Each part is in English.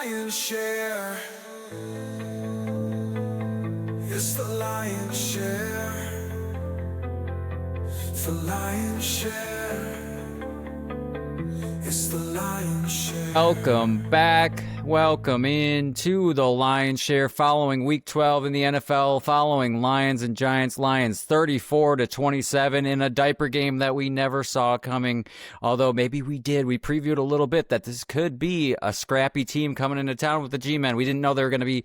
lion's share. It's the lion's share. It's the lion's share. It's the lion's share. Welcome back. Welcome into the Lion's Share following Week 12 in the NFL, following Lions and Giants. Lions 34-27 in a diaper game that we never saw coming, although maybe we did. We previewed a little bit that this could be a scrappy team coming into town with the G-Men. We didn't know they were going to be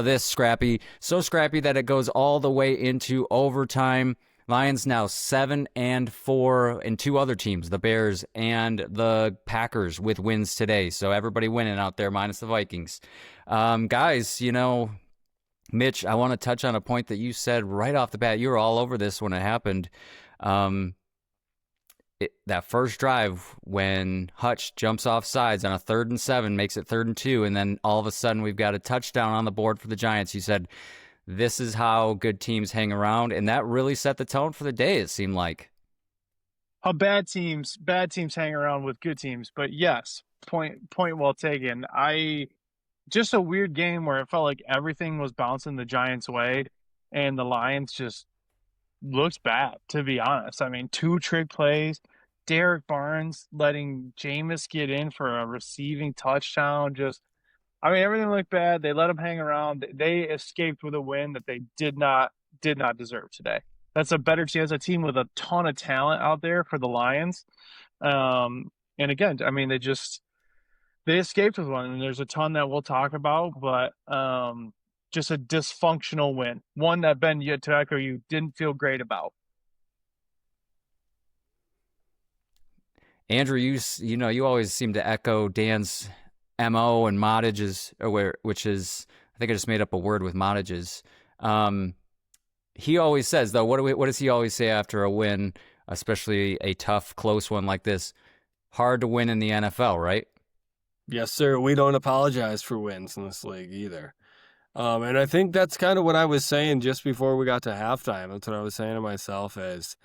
this scrappy, so scrappy that it goes all the way into overtime. Lions now 7-4, and two other teams, the Bears and the Packers, with wins today. So everybody winning out there, minus the Vikings. Guys, you know, Mitch, I want to touch on a point that you said right off the bat. You were all over this when it happened. That first drive when Hutch jumps off sides on a 3rd and 7, makes it 3rd and 2, and then all of a sudden we've got a touchdown on the board for the Giants. You said, this is how good teams hang around, and that really set the tone for the day, it seemed like. How bad teams hang around with good teams. But yes, point well taken. Just a weird game where it felt like everything was bouncing the Giants' way, and the Lions just looked bad, to be honest. I mean, 2 trick plays, Derek Barnes letting Jameis get in for a receiving touchdown, everything looked bad. They let them hang around. They escaped with a win that they did not deserve today. That's a better team. That's a team with a ton of talent out there for the Lions. And again, I mean, they escaped with one, and there's a ton that we'll talk about, but just a dysfunctional win. One that, Ben, you had to echo, you didn't feel great about. Andrew, you always seem to echo Dan's MO and mottages, which is, I think I just made up a word with mottages. He always says, though, what does he always say after a win, especially a tough, close one like this? Hard to win in the NFL, right? Yes, sir. We don't apologize for wins in this league either. And I think that's kind of what I was saying just before we got to halftime. That's what I was saying to myself is,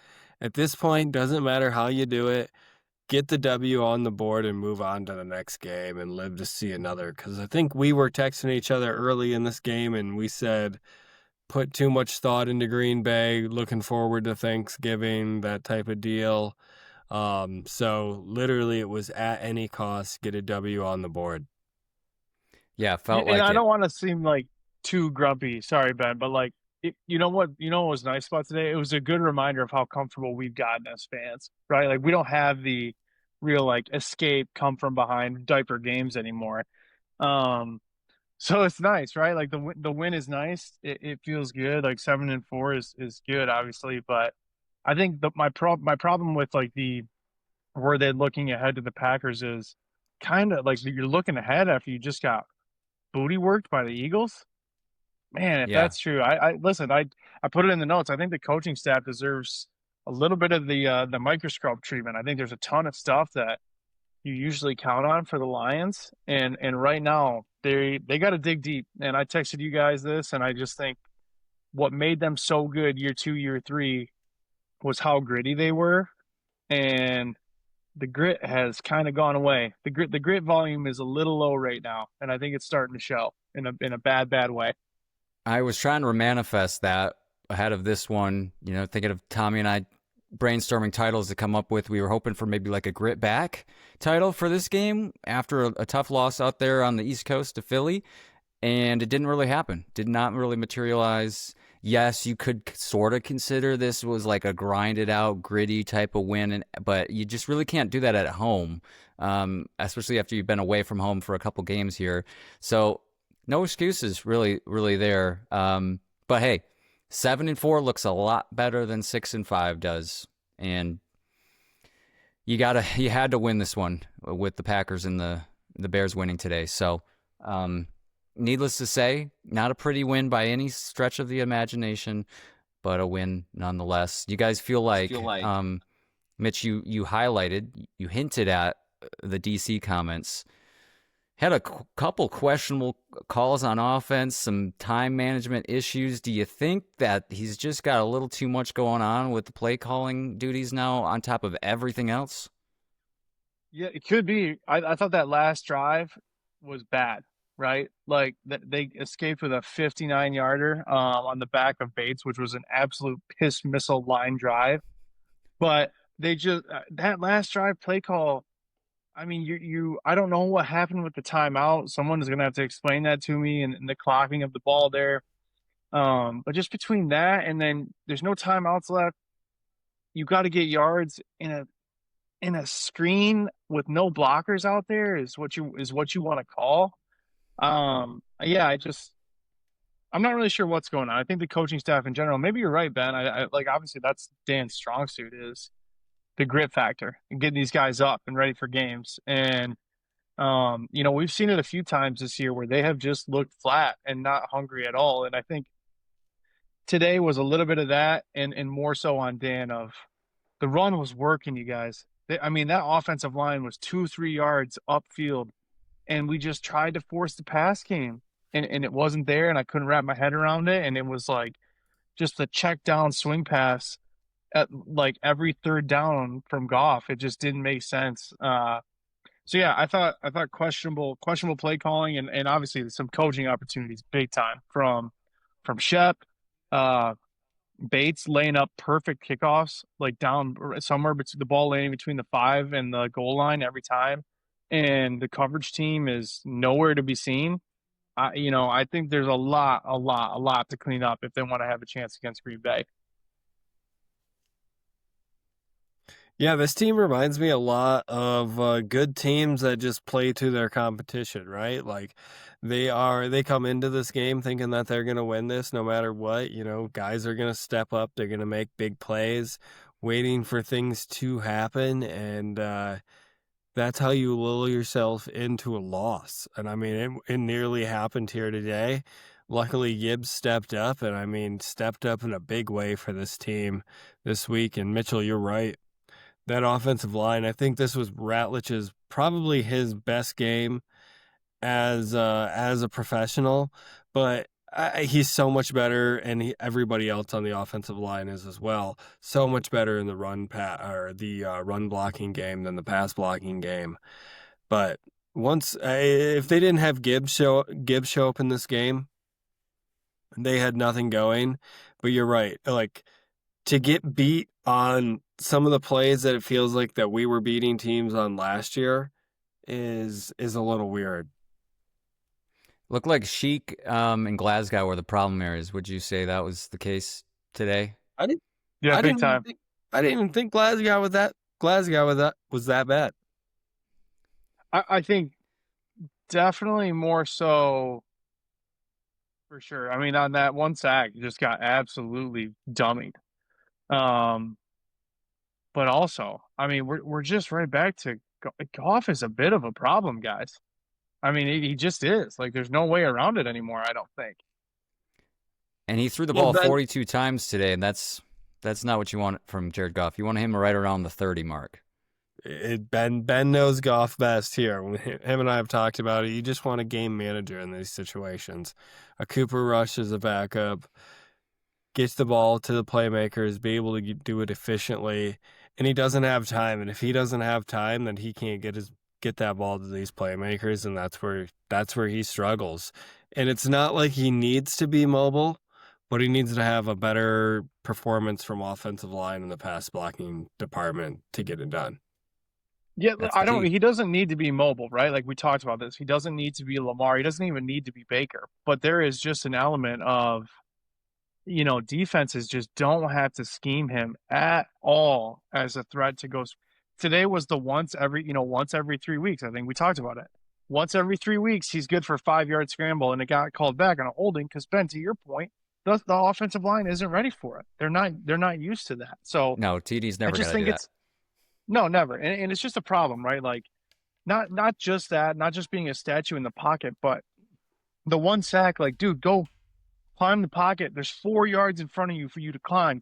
at this point, doesn't matter how you do it, get the W on the board and move on to the next game and live to see another. Because I think we were texting each other early in this game and we said, put too much thought into Green Bay, looking forward to Thanksgiving, that type of deal. So literally it was at any cost, get a W on the board. Yeah, felt and like I don't want to seem like too grumpy. Sorry, Ben, but like, you know what was nice about today? It was a good reminder of how comfortable we've gotten as fans, right? Like, we don't have the real like escape, come from behind diaper games anymore. So it's nice, right? Like the win is nice. It feels good. Like 7-4 is good, obviously, but I think my problem with like where they're looking ahead to the Packers is kind of like you're looking ahead after you just got booty worked by the Eagles. Man, if that's true, I listen. I put it in the notes. I think the coaching staff deserves a little bit of the microscope treatment. I think there's a ton of stuff that you usually count on for the Lions, and right now they got to dig deep. And I texted you guys this, and I just think what made them so good year 2, year 3 was how gritty they were, and the grit has kind of gone away. The grit volume is a little low right now, and I think it's starting to show in a bad way. I was trying to manifest that ahead of this one, thinking of Tommy and I brainstorming titles to come up with. We were hoping for maybe like a grit back title for this game after a tough loss out there on the East Coast to Philly, and it didn't really happen. Did not really materialize. Yes, you could sort of consider this was like a grinded out, gritty type of win, but you just really can't do that at home, especially after you've been away from home for a couple games here. So no excuses really there. But hey, 7-4 looks a lot better than 6-5 does, and you had to win this one with the Packers and the Bears winning today. So, needless to say, not a pretty win by any stretch of the imagination, but a win nonetheless. You guys feel like Mitch, you hinted at the DC comments. Had a couple questionable calls on offense, some time management issues. Do you think that he's just got a little too much going on with the play calling duties now on top of everything else? Yeah, it could be. I thought that last drive was bad. right? Like they escaped with a 59-yarder on the back of Bates, which was an absolute piss missile line drive. But they just that last drive play call. I mean, I don't know what happened with the timeout. Someone is gonna have to explain that to me and the clocking of the ball there. But just between that and then there's no timeouts left. You got to get yards in a screen with no blockers out there is what you want to call. Yeah, I'm not really sure what's going on. I think the coaching staff in general. Maybe you're right, Ben. I like obviously that's Dan's strong suit is the grit factor and getting these guys up and ready for games. And we've seen it a few times this year where they have just looked flat and not hungry at all. And I think today was a little bit of that and more so on Dan of the run was working, you guys. I mean, that offensive line was 2-3 yards upfield, and we just tried to force the pass game, and it wasn't there, and I couldn't wrap my head around it. And it was like just the check down swing pass at like every third down from Goff. It just didn't make sense. So yeah, I thought questionable play calling and obviously some coaching opportunities big time from Shep. Bates laying up perfect kickoffs, like down somewhere between the ball laying between the 5 and the goal line every time. And the coverage team is nowhere to be seen. I think there's a lot to clean up if they want to have a chance against Green Bay. Yeah, this team reminds me a lot of good teams that just play to their competition, right? Like they come into this game thinking that they're going to win this no matter what. Guys are going to step up, they're going to make big plays, waiting for things to happen, and that's how you lull yourself into a loss. And I mean, it nearly happened here today. Luckily, Gibbs stepped up, and I mean, stepped up in a big way for this team this week. And Mitchell, you're right. That offensive line, I think this was Ratlich's probably his best game as a professional, but he's so much better, and everybody else on the offensive line is as well. So much better in the run blocking game than the pass blocking game. But if they didn't have Gibbs show up in this game, they had nothing going. But you're right, like to get beat on some of the plays that it feels like that we were beating teams on last year is a little weird. Looked like Sheik and Glasgow were the problem areas. Would you say that was the case today? Yeah, big time. I didn't even think Glasgow was that bad. I think definitely more so for sure. I mean, on that one sack, you just got absolutely dummied. But also, I mean, we're just right back to Goff is a bit of a problem, guys. I mean, he just is. Like, there's no way around it anymore, I don't think. And he threw the ball 42 times today, and that's not what you want from Jared Goff. You want him right around the 30 mark. Ben knows Goff best here. Him and I have talked about it. You just want a game manager in these situations. A Cooper Rush as a backup, gets the ball to the playmakers, be able to do it efficiently, and he doesn't have time. And if he doesn't have time, then he can't get that ball to these playmakers, and that's where he struggles. And it's not like he needs to be mobile, but he needs to have a better performance from offensive line in the pass blocking department to get it done. Yeah, he doesn't need to be mobile, right? Like we talked about this. He doesn't need to be Lamar. He doesn't even need to be Baker. But there is just an element of defenses just don't have to scheme him at all as a threat to go. Today was the once every 3 weeks. I think we talked about it. Once every 3 weeks, he's good for a 5-yard scramble, and it got called back on a holding because Ben, to your point, the offensive line isn't ready for it. They're not used to that. So no, TD's never going to do that. No, never, and it's just a problem, right? Like not just that, not just being a statue in the pocket, but the one sack. Like, dude, go climb the pocket. There's 4 yards in front of you for you to climb,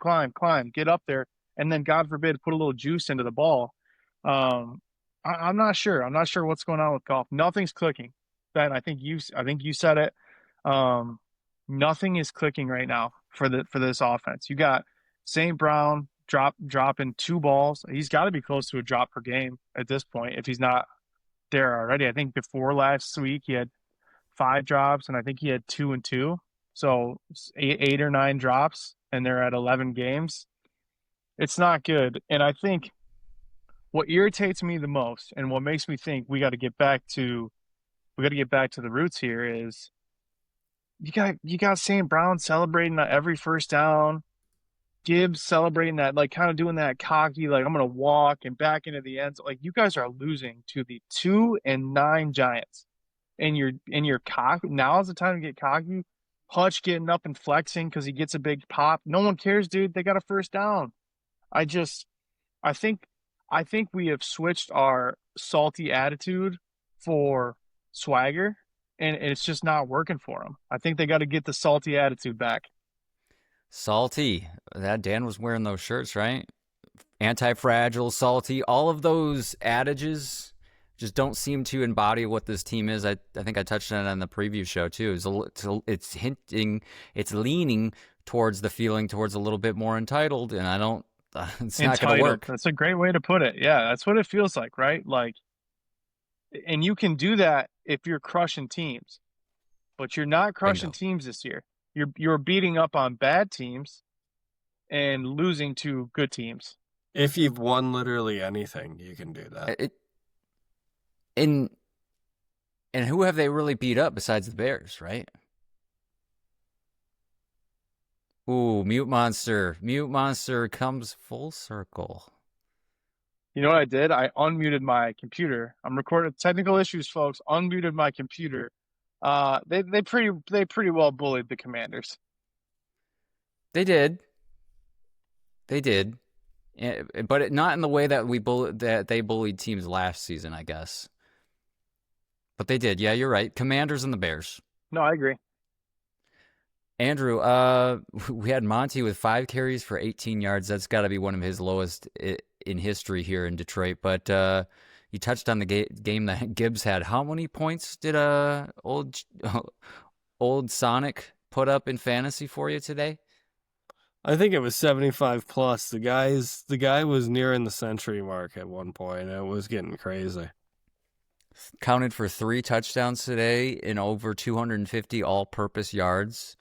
get up there, and then God forbid put a little juice into the ball. I'm not sure. I'm not sure what's going on with Goff. Nothing's clicking. Ben, I think you said it. Nothing is clicking right now for this offense. You got St. Brown dropping 2 balls. He's got to be close to a drop per game at this point if he's not there already. I think before last week he had 5 drops, and I think he had 2 and 2. So 8 or 9 drops, and they're at 11 games. It's not good. And I think what irritates me the most, and what makes me think we got to get back to the roots here, is you got St. Brown celebrating every first down. Gibbs celebrating that, like kind of doing that cocky, like I'm gonna walk and back into the end. Like you guys are losing to the 2-9 Giants, and you're cocky. Now's the time to get cocky. Hutch getting up and flexing because he gets a big pop. No one cares, dude. They got a first down. I just, I think, I think we have switched our salty attitude for swagger, and it's just not working for them. I think they got to get the salty attitude back. Salty. That Dan was wearing those shirts, right? Anti-fragile, salty. All of those adages just don't seem to embody what this team is. I think I touched on it on the preview show too. It's hinting, it's leaning towards the feeling towards a little bit more entitled, and I don't. It's not going to work. That's a great way to put it. Yeah, that's what it feels like, right? Like, and you can do that if you're crushing teams, but you're not crushing Bingo. teams this year. You're beating up on bad teams and losing to good teams. If you've won literally anything, you can do that. And who have they really beat up besides the Bears, right? Ooh, Mute Monster. Mute Monster comes full circle. You know what I did? I unmuted my computer. I'm recording technical issues, folks. Unmuted my computer. They pretty well bullied the Commanders. They did. But not in the way that they bullied teams last season, I guess. But they did. Yeah, you're right. Commanders and the Bears. No, I agree. Andrew, we had Monty with 5 carries for 18 yards. That's got to be one of his lowest in history here in Detroit. But you touched on the game that Gibbs had. How many points did old Sonic put up in fantasy for you today? I think it was 75 plus. The guy was nearing the century mark at one point. It was getting crazy. Counted for 3 touchdowns today and over 250 all-purpose yards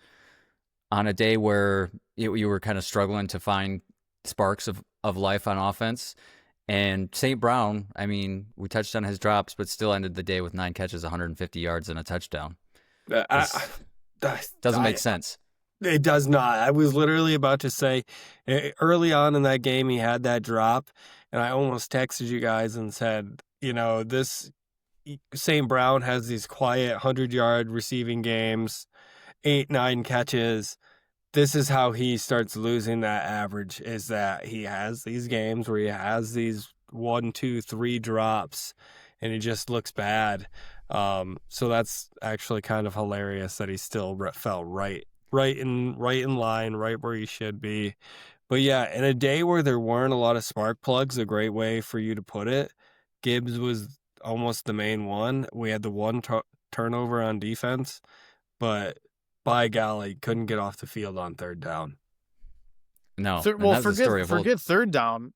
on a day where you were kind of struggling to find sparks of life on offense. And St. Brown, I mean, we touched on his drops, but still ended the day with 9 catches, 150 yards, and a touchdown. Doesn't make sense. It does not. I was literally about to say, early on in that game, he had that drop, and I almost texted you guys and said, this St. Brown has these quiet 100-yard receiving games, 8-9 catches. This is how he starts losing that average, is that he has these games where he has these 1, 2, 3 drops, and he just looks bad. So that's actually kind of hilarious that he still fell right in line, right where he should be. But yeah, in a day where there weren't a lot of spark plugs, a great way for you to put it, Gibbs was almost the main one. We had the one turnover on defense, but by golly, couldn't get off the field on 3rd down. No. Forget 3rd down.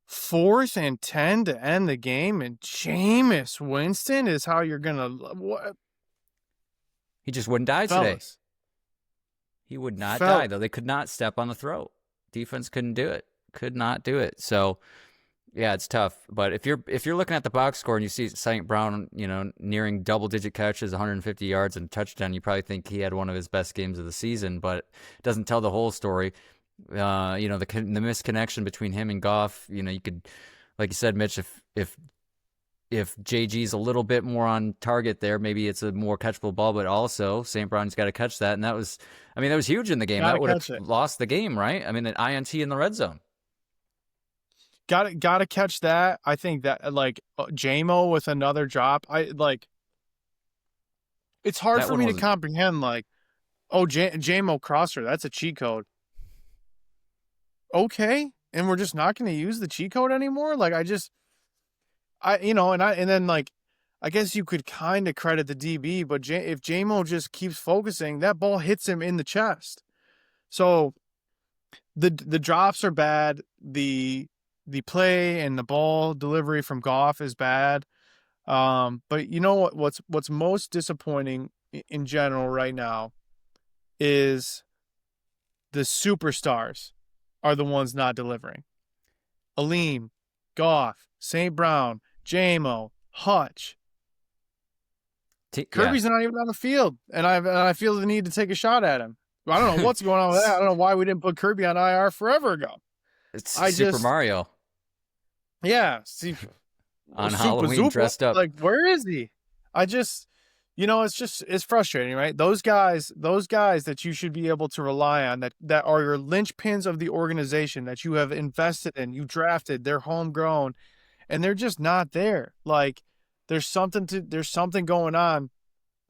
4th and 10 to end the game, and Jameis Winston is how you're gonna. What? He just wouldn't die today. He would not die, though. They could not step on the throat. Defense couldn't do it. Could not do it. So, yeah, it's tough. But if you're looking at the box score and you see St. Brown, nearing double-digit catches, 150 yards and a touchdown, you probably think he had one of his best games of the season. But it doesn't tell the whole story. The misconnection between him and Goff. You could, like you said, Mitch, if JG's a little bit more on target there, maybe it's a more catchable ball, but also St. Brown's got to catch that. And that was huge in the game. That would have lost the game, right? I mean, an INT in the red zone. Got to catch that. I think that J-Mo with another drop. It's hard for me to comprehend. J-Mo crosser, that's a cheat code. Okay, and we're just not going to use the cheat code anymore. I guess you could kind of credit the DB, but if J-Mo just keeps focusing, that ball hits him in the chest. So the drops are bad. The play and the ball delivery from Goff is bad. But you know what's most disappointing in general right now is the superstars are the ones not delivering. Aleem, Goff, St. Brown, JMO, Hutch. Yeah. Kirby's not even on the field, and I feel the need to take a shot at him. I don't know what's going on with that. I don't know why we didn't put Kirby on IR forever ago. It's Super Mario Yeah, see, on Super Halloween Zupa, dressed up. like, where is he? It's frustrating, right? Those guys that you should be able to rely on, that are your linchpins of the organization, that you have invested in, you drafted, they're homegrown, and they're just not there. Like, there's something going on.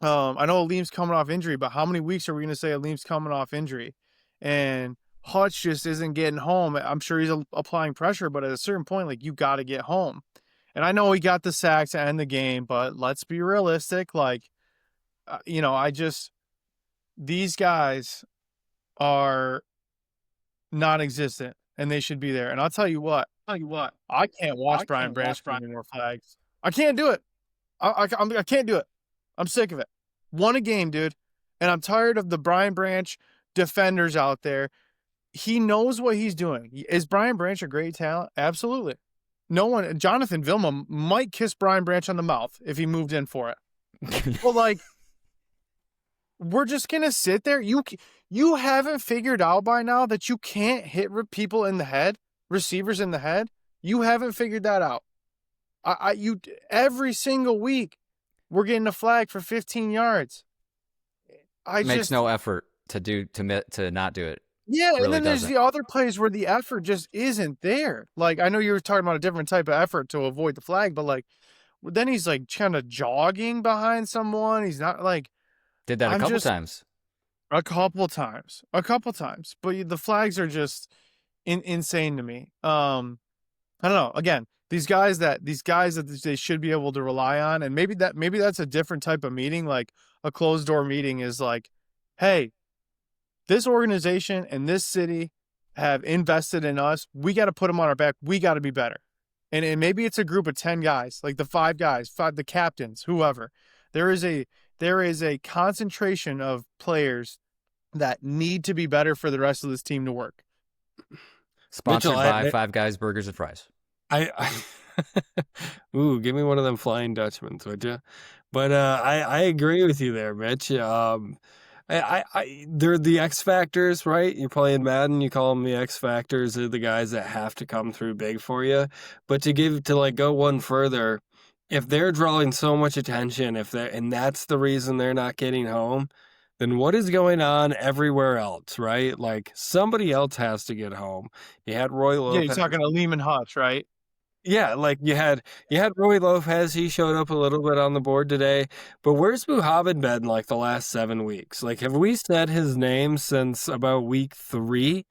I know Aleem's coming off injury, but how many weeks are we going to say Aleem's coming off injury? And Hutch just isn't getting home. I'm sure he's applying pressure, but at a certain point, like, you got to get home. And I know he got the sack to end the game, but let's be realistic. Like, these guys are non-existent, and they should be there. And I'll tell you what, I can't watch Brian Branch for any more flags. I can't do it. I can't do it. I'm sick of it. One a game, dude. And I'm tired of the Brian Branch defenders out there. He knows what he's doing. Is Brian Branch a great talent? Absolutely. No one, Jonathan Vilma might kiss Brian Branch on the mouth if he moved in for it. But, like, we're just going to sit there. You haven't figured out by now that you can't hit people in the head, receivers in the head. You haven't figured that out. Every single week, we're getting a flag for 15 yards. Makes no effort to not do it. Yeah, really and then there's doesn't. the other plays where the effort just isn't there. Like, I know you were talking about a different type of effort to avoid the flag, but, like, then he's, like, kind of jogging behind someone. He's not, like... Did that a couple times. A couple times. But the flags are just insane to me. I don't know. Again, these guys that they should be able to rely on, and maybe that's a different type of meeting. Like, a closed door meeting is like, hey, this organization and this city have invested in us. We got to put them on our back. We got to be better. And maybe it's a group of 10 guys, like the 5 guys, the captains, whoever. There is a concentration of players that need to be better for the rest of this team to work. Sponsored by Five Guys Burgers and Fries. Ooh, give me one of them Flying Dutchmans, would you? But I agree with you there, Mitch. They're the X factors, right? You're playing Madden, you call them the X factors. They're the guys that have to come through big for you. But to go one further, if they're drawing so much attention, and that's the reason they're not getting home, then what is going on everywhere else, right? Like, somebody else has to get home. You had Roy Lopez. Yeah, you're talking to Lehman Hutch, right? Yeah, like you had Roy Lopez. He showed up a little bit on the board today, but where's Muhammad been like the last 7 weeks? Like, have we said his name since about week 3?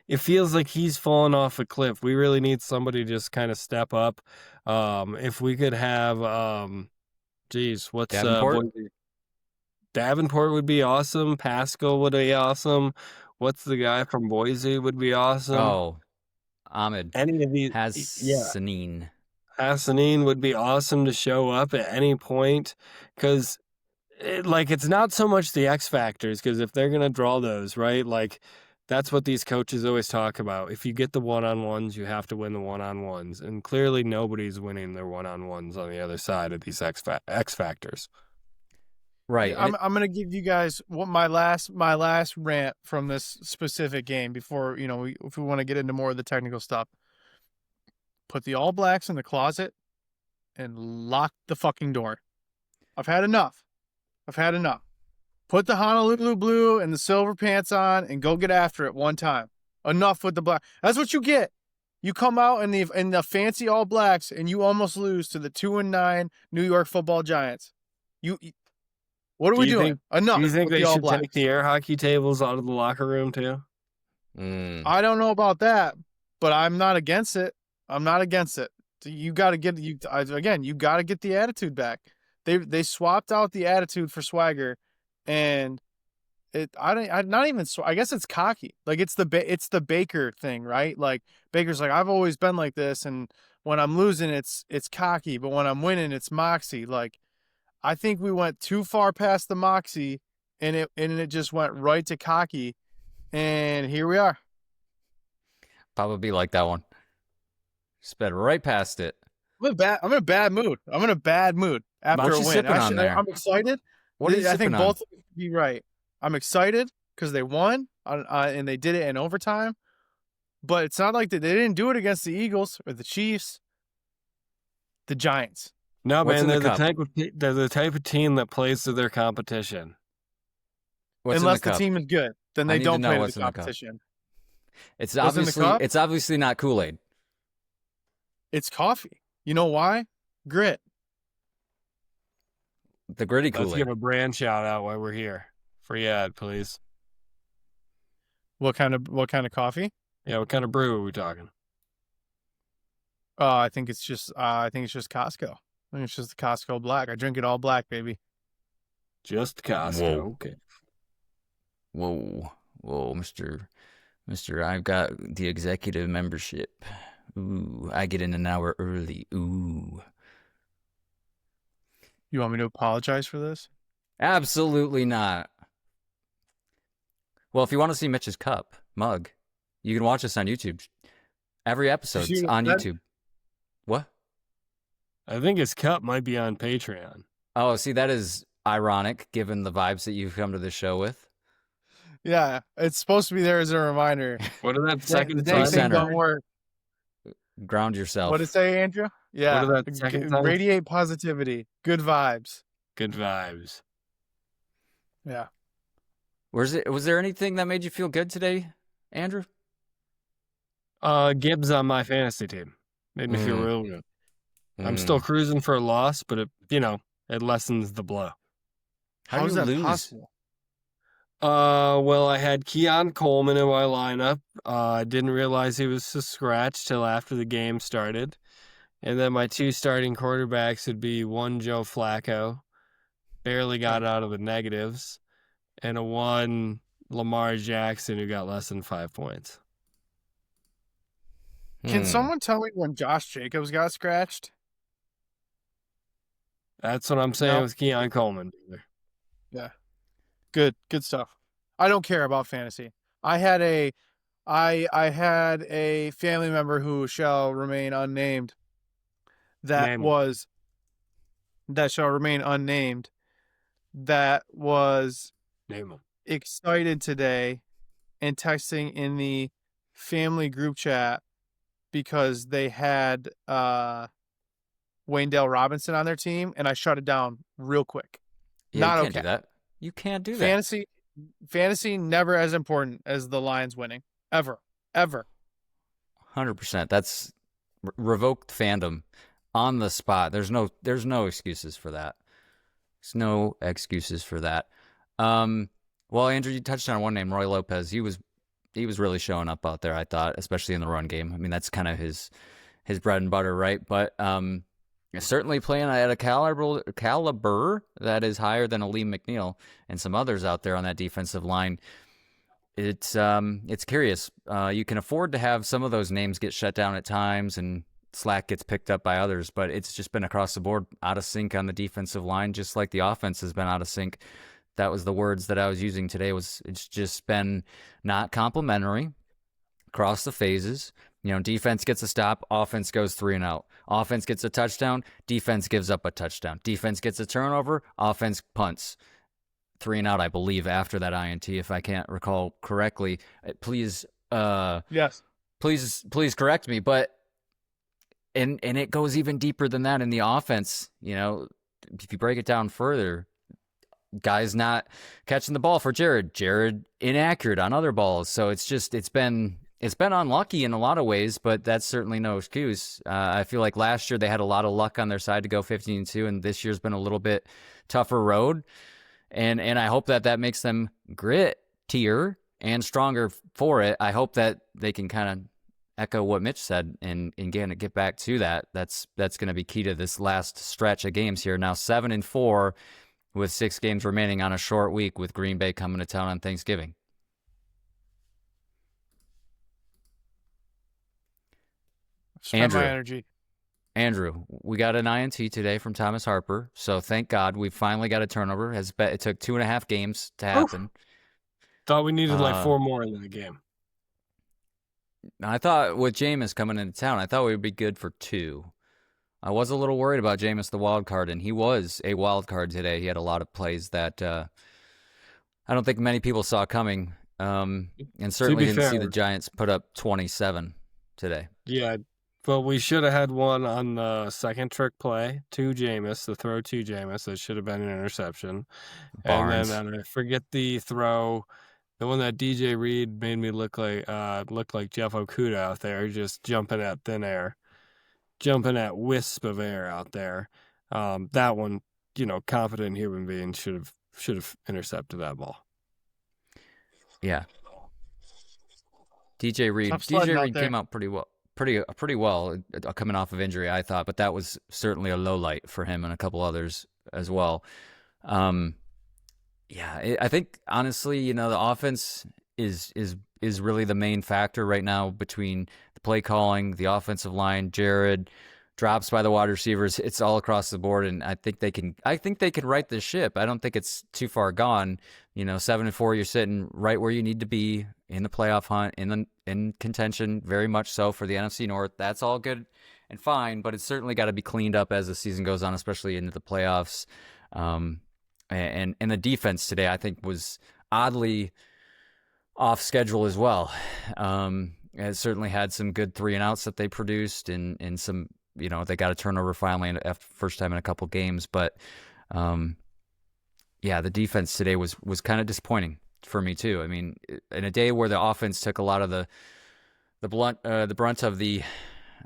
It feels like he's fallen off a cliff. We really need somebody to just kind of step up. If we could have, what's Davenport? Davenport would be awesome. Pascal would be awesome. What's the guy from Boise would be awesome. Oh, Ahmed. Any of these Hassanin. Hassanin would be awesome to show up at any point, because it's not so much the X factors, because if they're gonna draw those, right, like, that's what these coaches always talk about. If you get the one-on-ones, you have to win the one-on-ones, and clearly nobody's winning their one-on-ones on the other side of these X factors. Right. I'm gonna give you guys my last rant from this specific game before, if we want to get into more of the technical stuff. Put the All Blacks in the closet and lock the fucking door. I've had enough. Put the Honolulu blue and the silver pants on and go get after it one time. Enough with the black. That's what you get. You come out in the fancy All Blacks and you almost lose to the 2-9 New York Football Giants. What are we doing? Enough. Do you think with they the All should Blacks. take the air hockey tables out of the locker room too? I don't know about that, but I'm not against it. You got to get you got to get the attitude back. They swapped out the attitude for swagger, and I guess it's cocky. Like, it's the Baker thing, right? Like, Baker's like, I've always been like this, and when I'm losing, it's cocky, but when I'm winning, it's moxie. Like, I think we went too far past the moxie, and it just went right to cocky, and here we are. Probably like that one. Sped right past it. I'm in a bad mood. I'm in a bad mood after What a you win. sipping on there? I'm excited. What are you I sipping think on? both of them be right. I'm excited because they won, and they did it in overtime. But it's not like they didn't do it against the Eagles or the Chiefs, the Giants. No, What's man, in the they're the type of team that plays to their competition. What's Unless in the the cup? team is good, then I they need to don't know play to what's the in the cup. competition. It's What's in the cup? obviously not Kool-Aid. It's coffee. You know why? Grit. The gritty Let's Kool-Aid. give a brand shout out while we're here. Free ad, please. What kind of coffee? Yeah, what kind of brew are we talking? I think it's just Costco. I think it's just the Costco Black. I drink it all black, baby. Just Costco. Whoa. Okay. Whoa, Mister, I've got the executive membership. Ooh, I get in an hour early. Ooh. You want me to apologize for this? Absolutely not. Well, if you want to see Mitch's cup mug, you can watch us on YouTube. Every episode's you on that? YouTube. What? I think his cup might be on Patreon. Oh, see, that is ironic given the vibes that you've come to the show with. Yeah, it's supposed to be there as a reminder. What did that The second dang time? thing center. don't work. Ground yourself. What did it say, Andrew? Yeah. What did that second time? Radiate positivity. Good vibes. Good vibes. Yeah. Was there anything that made you feel good today, Andrew? Gibbs on my fantasy team. Made me feel real good. I'm still cruising for a loss, but it lessens the blow. How How's do you that lose? possible? Well, I had Keon Coleman in my lineup. I didn't realize he was a scratch till after the game started. And then my two starting quarterbacks would be one Joe Flacco, barely got out of the negatives, and a one Lamar Jackson who got less than 5 points. Can someone tell me when Josh Jacobs got scratched? That's what I'm saying No. with Keon Coleman. Yeah. Good stuff. I don't care about fantasy. I had a family member who shall remain unnamed that shall remain unnamed that was Name him. excited today and texting in the family group chat because they had Wayndale Robinson on their team, and I shut it down real quick. Yeah, Not you can't okay. do that. You can't do that. Fantasy never as important as the Lions winning. Ever. 100%. That's revoked fandom on the spot. There's no excuses for that. There's no excuses for that. Well, Andrew, you touched on one name, Roy Lopez. He was really showing up out there, I thought, especially in the run game. I mean, that's kind of his bread and butter, right? But certainly playing at a caliber that is higher than a Lee McNeil and some others out there on that defensive line. It's curious. You can afford to have some of those names get shut down at times and slack gets picked up by others, but it's just been across the board out of sync on the defensive line, just like the offense has been out of sync. That was the words that I was using today. It's just been not complimentary across the phases. Defense gets a stop, offense goes 3 and out. Offense gets a touchdown, defense gives up a touchdown. Defense gets a turnover, offense punts. 3 and out, I believe, after that INT, if I can't recall correctly. Please, Yes. please correct me. But and it goes even deeper than that in the offense. If you break it down further, guys not catching the ball for Jared inaccurate on other balls. So it's been unlucky in a lot of ways, but that's certainly no excuse. I feel like last year they had a lot of luck on their side to go 15-2, and this year's been a little bit tougher road. And I hope that makes them grittier and stronger for it. I hope that they can kind of echo what Mitch said and get back to that. That's going to be key to this last stretch of games here. Now 7-4 with 6 games remaining on a short week with Green Bay coming to town on Thanksgiving. Spend Andrew. my energy. Andrew, we got an INT today from Thomas Harper, so thank God we finally got a turnover. It took 2.5 games to happen. Thought we needed like Uh, 4 more in that game. I thought with Jameis coming into town, I thought we would be good for 2. I was a little worried about Jameis the wild card, and he was a wild card today. He had a lot of plays that I don't think many people saw coming, and certainly didn't see the Giants put up 27 today. Yeah, but we should have had one on the second trick play to Jameis, the throw to Jameis. That should have been an interception. Barnes. And then I forget the throw, the one that DJ Reed made me look like Jeff Okuda out there, just jumping at thin air, jumping at wisp of air out there. That one, confident human being should have intercepted that ball. Yeah. DJ Reed came out pretty well coming off of injury, I thought, but that was certainly a low light for him and a couple others as well. I think honestly, the offense is really the main factor right now between the play calling, the offensive line, Jared, drops by the wide receivers. It's all across the board, and I think they can right the ship. I don't think it's too far gone. 7-4, you're sitting right where you need to be in the playoff hunt, in contention, very much so for the NFC North. That's all good and fine, but it's certainly got to be cleaned up as the season goes on, especially into the playoffs. And the defense today, I think, was oddly off schedule as well. It certainly had some good 3-and-outs that they produced, and some, they got a turnover finally after first time in a couple games. But the defense today was kind of disappointing for me too. I mean, in a day where the offense took a lot of the brunt of the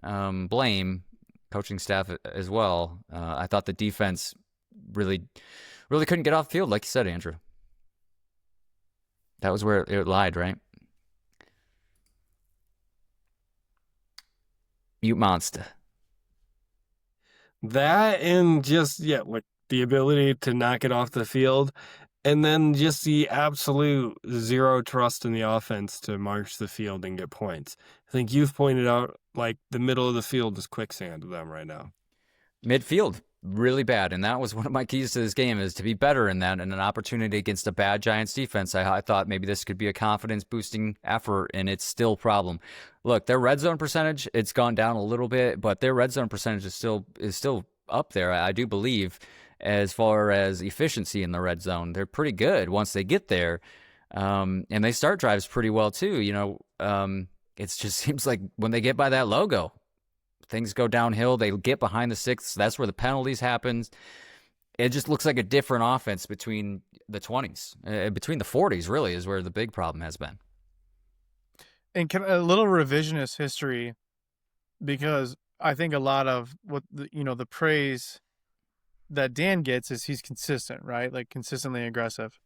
blame, coaching staff as well, I thought the defense really couldn't get off the field, like you said, Andrew. That was where it lied, right? Mute monster. That and just, the ability to not get off the field, and then just the absolute zero trust in the offense to march the field and get points. I think you've pointed out, the middle of the field is quicksand to them right now. Midfield, really bad, and that was one of my keys to this game, is to be better in that, and an opportunity against a bad Giants defense. I thought maybe this could be a confidence-boosting effort, and it's still a problem. Look, their red zone percentage, it's gone down a little bit, but their red zone percentage is still up there, I do believe. As far as efficiency in the red zone, they're pretty good once they get there, and they start drives pretty well too. It just seems like when they get by that logo, things go downhill. They get behind the sticks. That's where the penalties happen. It just looks like a different offense between the 20s, between the 40s. Really, is where the big problem has been. And a little revisionist history, because I think a lot of what the praise that Dan gets is he's consistent, right? Like consistently aggressive.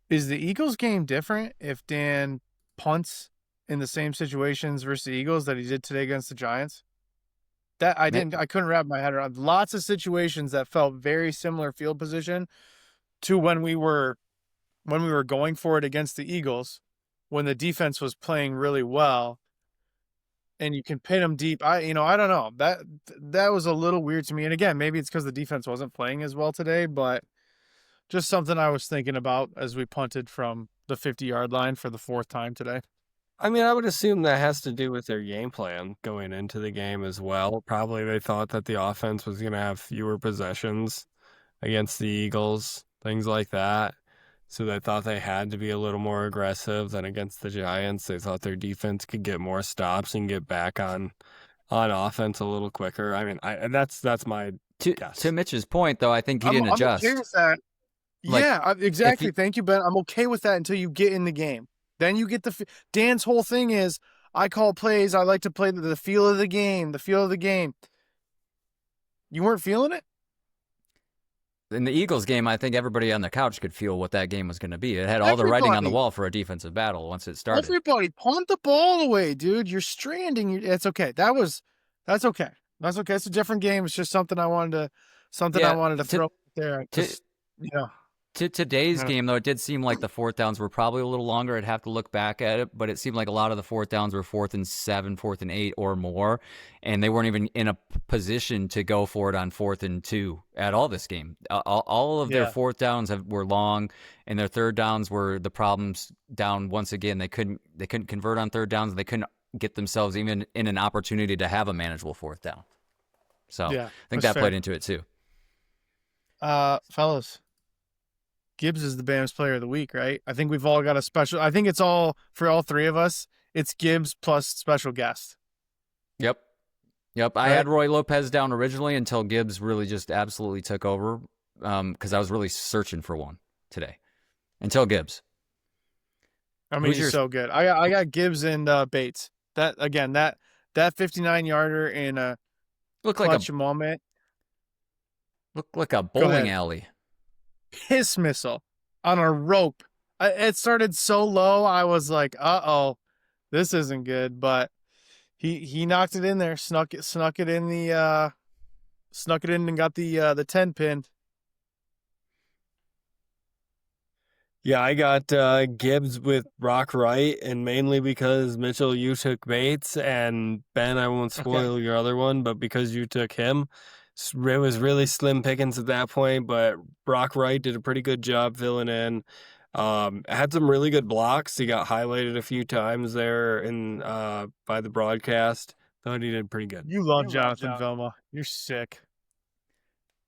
Is the Eagles game different if Dan punts in the same situations versus the Eagles that he did today against the Giants? That I couldn't wrap my head around. Lots of situations that felt very similar field position to when we were going for it against the Eagles, when the defense was playing really well. And you can pin them deep. I don't know. That was a little weird to me. And again, maybe it's because the defense wasn't playing as well today, but just something I was thinking about as we punted from the 50-yard line for the 4th time today. I mean, I would assume that has to do with their game plan going into the game as well. Probably they thought that the offense was going to have fewer possessions against the Eagles, things like that. So they thought they had to be a little more aggressive than against the Giants. They thought their defense could get more stops and get back on offense a little quicker. I mean, that's my guess. To Mitch's point, though, I think he didn't adjust. I'm okay with that. Exactly. Thank you, Ben. I'm okay with that until you get in the game. Then you get Dan's whole thing is, I call plays. I like to play the feel of the game. The feel of the game. You weren't feeling it? In the Eagles game, I think everybody on the couch could feel what that game was going to be. It had all the writing on the wall for a defensive battle once it started. Everybody, punt the ball away, dude. You're stranding. It's okay. That's okay. That's okay. It's a different game. It's just something I wanted to throw out there. To today's Yeah. game, though, it did seem like the fourth downs were probably a little longer. I'd have to look back at it, but it seemed like a lot of the fourth downs were 4th and 7, 4th and 8 or more, and they weren't even in a position to go for it on 4th and 2 at all this game. All of their Yeah. fourth downs were long, and their third downs were the problems down once again. They couldn't convert on third downs. They couldn't get themselves even in an opportunity to have a manageable fourth down. So Yeah, I think that's that played fair. into it too. Fellas, Gibbs is the BAM's player of the week, right? I think we've all got a special. I think it's all for all three of us. It's Gibbs plus special guest. Yep. I had Roy Lopez down originally until Gibbs really just absolutely took over, because I was really searching for one today until Gibbs. I mean, Who's he's your- so good. I got Gibbs and Bates. That 59-yarder in a Looked like clutch moment. a bowling ahead. alley. Piss missile on a rope. It started so low. I was like, "Uh-oh, this isn't good." But he knocked it in there, snuck it in and got the 10 pin. Yeah, I got Gibbs with Brock Wright, and mainly because Mitchell, you took Bates, and Ben, I won't spoil your other one, but because you took him, it was really slim pickings at that point. But Brock Wright did a pretty good job filling in. Had some really good blocks. He got highlighted a few times there in by the broadcast. Thought he did pretty good. You love Jonathan Vilma. You're sick.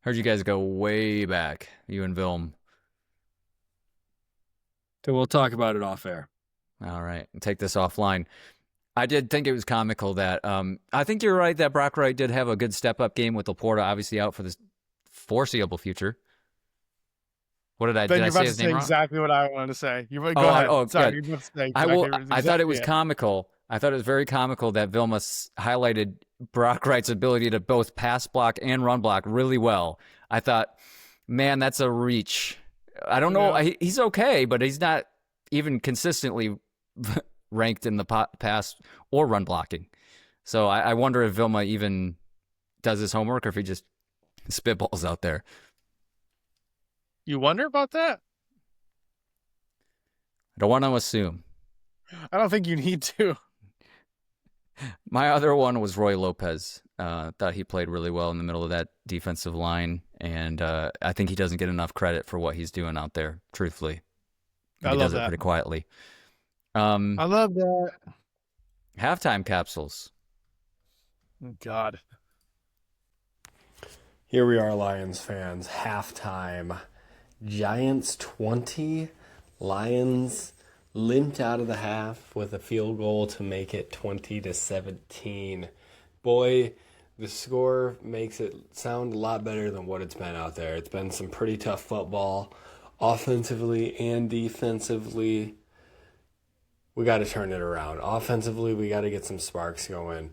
Heard you guys go way back, you and Vilm. So we'll talk about it off air. All right, take this offline. I did think it was comical that I think you're right that Brock Wright did have a good step-up game with Laporta obviously out for the foreseeable future. What did I Ben, did I you're say about to his say name wrong? exactly what I wanted to say. Go ahead. Sorry, yeah. you're about to say I exactly thought it was yeah. comical. I thought it was very comical that Vilma highlighted Brock Wright's ability to both pass block and run block really well. I thought, man, that's a reach. I don't know. Yeah. He's okay, but he's not even consistently ranked in the pass or run blocking. So I wonder if Vilma even does his homework or if he just spitballs out there. You wonder about that? I don't want to assume. I don't think you need to. My other one was Roy Lopez. Thought he played really well in the middle of that defensive line, and I think he doesn't get enough credit for what he's doing out there, truthfully. I He love does it that. pretty quietly. I love that. Halftime capsules. God. Here we are, Lions fans. Halftime. Giants 20. Lions limped out of the half with a field goal to make it 20-17. Boy, the score makes it sound a lot better than what it's been out there. It's been some pretty tough football, offensively and defensively. We got to turn it around. Offensively, we got to get some sparks going.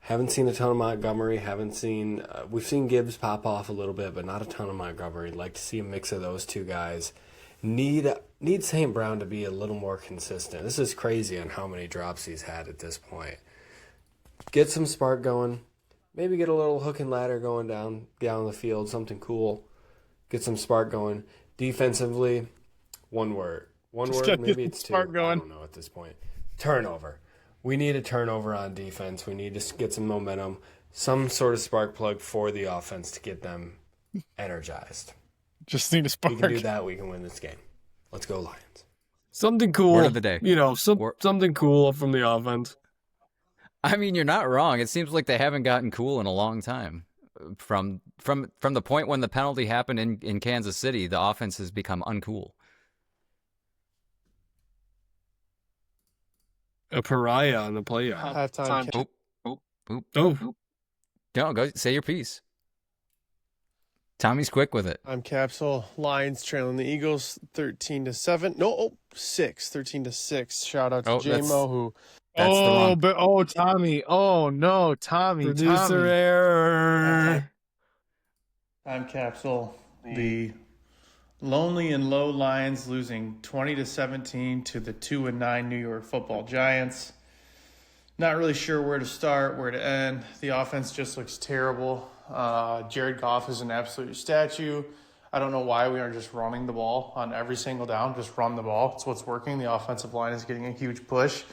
Haven't seen a ton of Montgomery. We've seen Gibbs pop off a little bit, but not a ton of Montgomery. Like to see a mix of those two guys. Need St. Brown to be a little more consistent. This is crazy on how many drops he's had at this point. Get some spark going. Maybe get a little hook and ladder going down the field. Something cool. Get some spark going. Defensively, one word. Maybe it's two. Spark going. I don't know at this point. Turnover. We need a turnover on defense. We need to get some momentum. Some sort of spark plug for the offense to get them energized. Just need a spark. We can do that. We can win this game. Let's go, Lions. Something cool. Word of the day. Something cool from the offense. I mean, you're not wrong. It seems like they haven't gotten cool in a long time. From the point when the penalty happened in Kansas City, the offense has become uncool. A pariah on the playoff. Halftime. Oh. Go say your piece. Tommy's quick with it. I'm Capsule. Lions trailing the Eagles 13-7. No, 6. 13-6. Shout out to J-Mo who. That's the wrong. Tommy. Oh no, Tommy. Producer error. I'm Capsule. The lonely and low Lions losing 20-17 to the 2-9 New York Football Giants. Not really sure where to start, where to end. The offense just looks terrible. Jared Goff is an absolute statue. I don't know why we aren't just running the ball on every single down. Just run the ball. It's what's working. The offensive line is getting a huge push.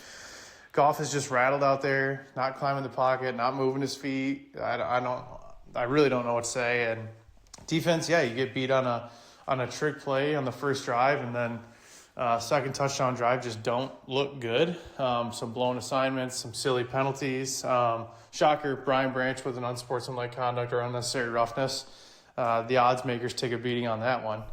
Goff is just rattled out there, not climbing the pocket, not moving his feet. I really don't know what to say. And defense, yeah, you get beat on a trick play on the first drive, and then second touchdown drive just don't look good. Some blown assignments, some silly penalties. Shocker, Brian Branch with an unsportsmanlike conduct or unnecessary roughness. The odds makers take a beating on that one.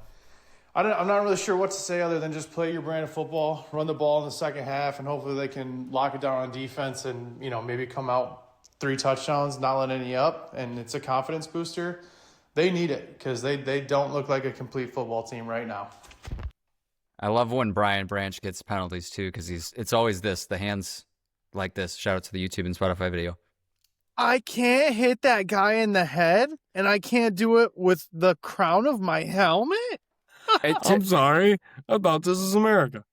I'm not really sure what to say other than just play your brand of football, run the ball in the second half, and hopefully they can lock it down on defense and, maybe come out 3 touchdowns, not let any up, and it's a confidence booster. They need it because they don't look like a complete football team right now. I love when Brian Branch gets penalties too, because it's always the hands like this. Shout out to the YouTube and Spotify video. I can't hit that guy in the head, and I can't do it with the crown of my helmet. I'm sorry. I thought this is America.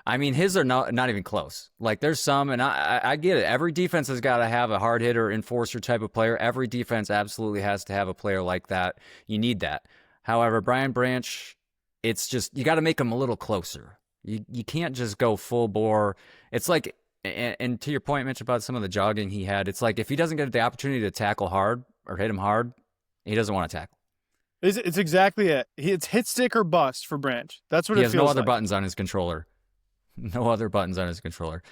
I mean, his are not even close. Like, there's some, and I get it. Every defense has got to have a hard hitter, enforcer type of player. Every defense absolutely has to have a player like that. You need that. However, Brian Branch, it's just, you got to make him a little closer. You can't just go full bore. It's like, and to your point, Mitch, about some of the jogging he had, it's like if he doesn't get the opportunity to tackle hard or hit him hard, he doesn't want to tackle. It's exactly it. It's hit, stick, or bust for Branch. That's what it feels like. He has no other buttons on his controller. No other buttons on his controller.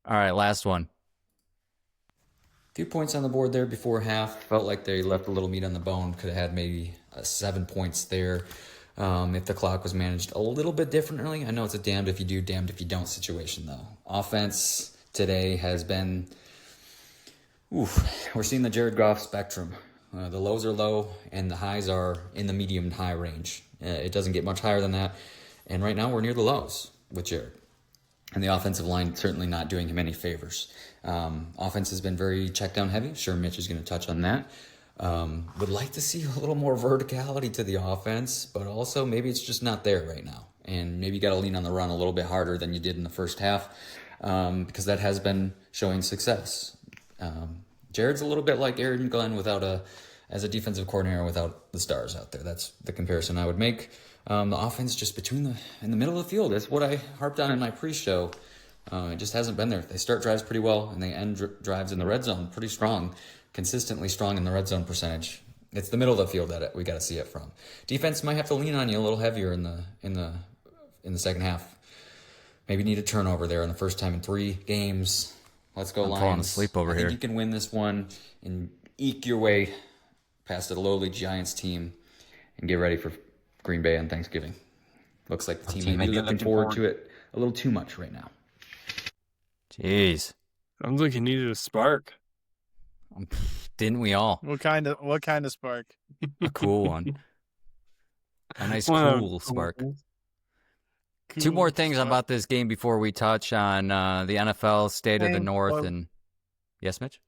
All right, last one. A few points on the board there before half. Felt like they left a little meat on the bone. Could have had maybe 7 points there if the clock was managed a little bit differently. I know it's a damned if you do, damned if you don't situation, though. Offense today has been... we're seeing the Jared Goff spectrum. The lows are low, and the highs are in the medium and high range. It doesn't get much higher than that. And right now, we're near the lows with Jared. And the offensive line certainly not doing him any favors. Offense has been very check down heavy. Sure, Mitch is going to touch on that. Would like to see a little more verticality to the offense, but also maybe it's just not there right now. And maybe you got to lean on the run a little bit harder than you did in the first half, because that has been showing success. Jared's a little bit like Aaron Glenn as a defensive coordinator without the stars out there. That's the comparison I would make. The offense just in the middle of the field. That's what I harped on in my pre-show. It just hasn't been there. They start drives pretty well, and they end drives in the red zone pretty strong, consistently strong in the red zone percentage. It's the middle of the field that we got to see it from. Defense might have to lean on you a little heavier in the second half. Maybe need a turnover there in the first time in 3 games. Let's go, Lions. I'm falling asleep over here. Mm-hmm. I think you can win this one and eke your way past the lowly Giants team and get ready for Green Bay on Thanksgiving. Looks like the team may be looking forward to it a little too much right now. Jeez. Sounds like you needed a spark. Didn't we all? What kind of spark? A cool one. A nice cool spark. Cool 2 more things spark. about this game before we touch on the NFL State of the North. And yes, Mitch?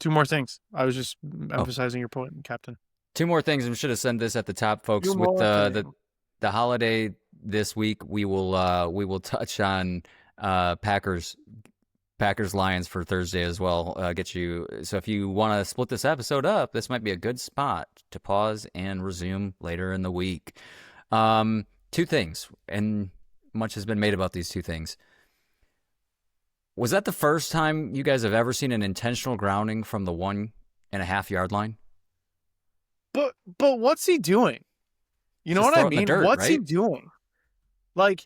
2 more things. I was just emphasizing your point, Captain. 2 more things, and should have said this at the top, folks. Two With more the holiday this week, we will touch on Packers Lions for Thursday as well. So if you want to split this episode up, this might be a good spot to pause and resume later in the week. 2 things, and much has been made about these 2 things. Was that the first time you guys have ever seen an intentional grounding from the 1.5 yard line? But what's he doing? You know Just what I throw it in the mean? dirt, What's he right? doing? Like,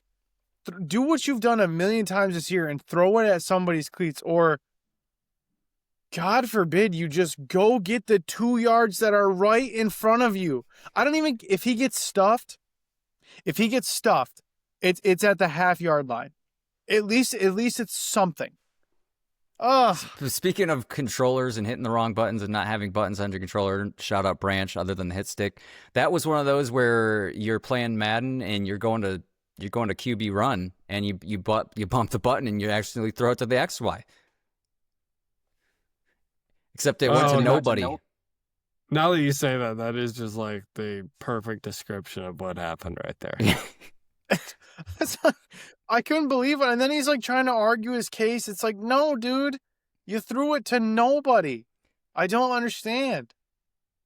do what you've done a million times this year and throw it at somebody's cleats, or God forbid you just go get the 2 yards that are right in front of you. I don't even, if he gets stuffed, it's at the half-yard line. At least it's something. Ugh. Speaking of controllers and hitting the wrong buttons and not having buttons on your controller, shout out Branch, other than the hit stick. That was one of those where you're playing Madden and you're going to QB run and you bump the button and you actually throw it to the XY. Except it went to nobody. Now that you say that, that is just like the perfect description of what happened right there. I couldn't believe it. And then he's like trying to argue his case. It's like, no, dude, you threw it to nobody. I don't understand.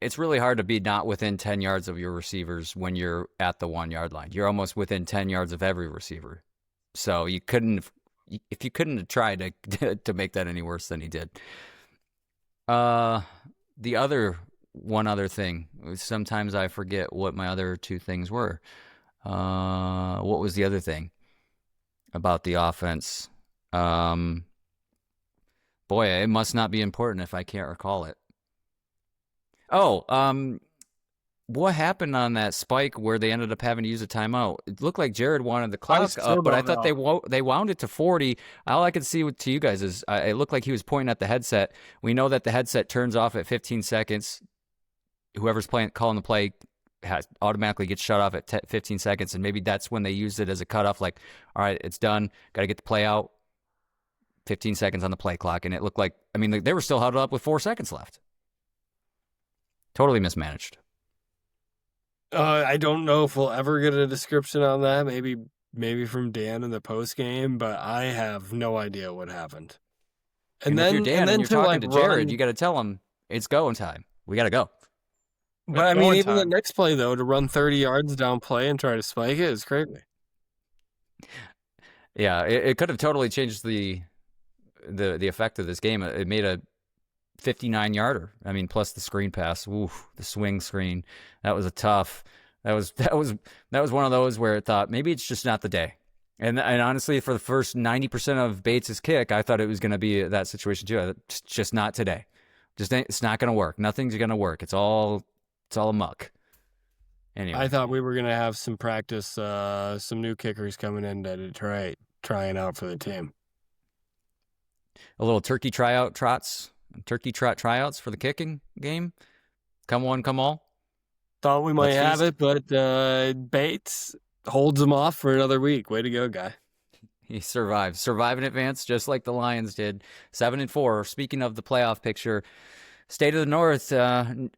it's really hard to be not within 10 yards of your receivers when you're at the 1 yard line. You're almost within 10 yards of every receiver. So you couldn't, if you couldn't have tried to make that any worse than he did. One other thing, sometimes I forget what my other two things were. What was the other thing about the offense? Boy, it must not be important if I can't recall it. Oh, what happened on that spike where they ended up having to use a timeout? It looked like Jared wanted the clock up, but I thought they wound it to 40. All I could see to you guys is it looked like he was pointing at the headset. We know that the headset turns off at 15 seconds. Whoever's calling the play automatically gets shut off at 15 seconds, and maybe that's when they used it as a cutoff. Like, all right, it's done. Got to get the play out. 15 seconds on the play clock, and it looked like, I mean, they were still huddled up with 4 seconds left. Totally mismanaged. I don't know if we'll ever get a description on that. Maybe from Dan in the post game, but I have no idea what happened. And if you're Dan and you're talking to Jared, you got to tell him it's going time. We got to go. But I mean, even the next play though, to run 30 yards down play and try to spike it is crazy. Yeah, it could have totally changed the effect of this game. It made a 59-yarder. I mean, plus the screen pass. Oof, the swing screen. That was a tough. That was one of those where it thought maybe it's just not the day. And honestly, for the first 90% of Bates' kick, I thought it was going to be that situation too. It's just not today. It's not going to work. Nothing's going to work. It's all a muck. Anyway, I thought we were going to have some practice, some new kickers coming into Detroit, trying out for the team. A little turkey trot tryouts for the kicking game. Come one, come all. Thought we might have it, but Bates holds him off for another week. Way to go, guy. He survived. Survive in advance, just like the Lions did. 7-4. Speaking of the playoff picture, State of the North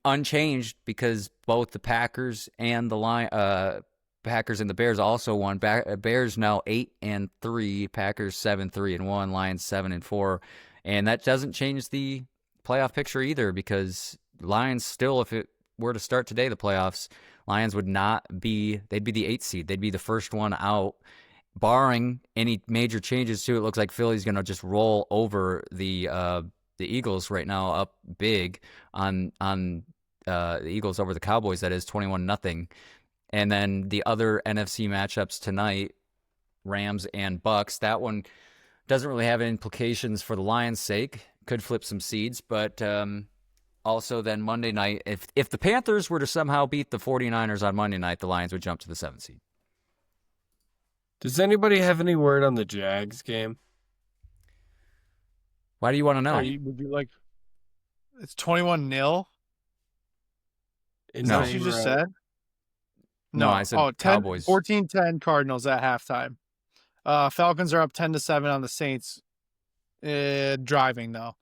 unchanged because both the Packers and the Packers and the Bears also won. Bears now 8-3, Packers 7-3-1, Lions 7-4, and that doesn't change the playoff picture either because Lions still, if it were to start today, the playoffs, Lions would not be. They'd be the 8th seed. They'd be the first one out, barring any major changes too. It looks like Philly's going to just roll over the Eagles right now, up big on the Eagles over the Cowboys. That is 21-0. And then the other NFC matchups tonight, Rams and Bucks. That one doesn't really have implications for the Lions' sake. Could flip some seeds, but also then Monday night, if the Panthers were to somehow beat the 49ers on Monday night, the Lions would jump to the 7th seed. Does anybody have any word on the Jags game? Why do you want to know? Would you like? It's 21-0. Is that what you just said? No, I said 10, Cowboys. 14-10 Cardinals at halftime. Falcons are up 10-7 on the Saints. Driving though.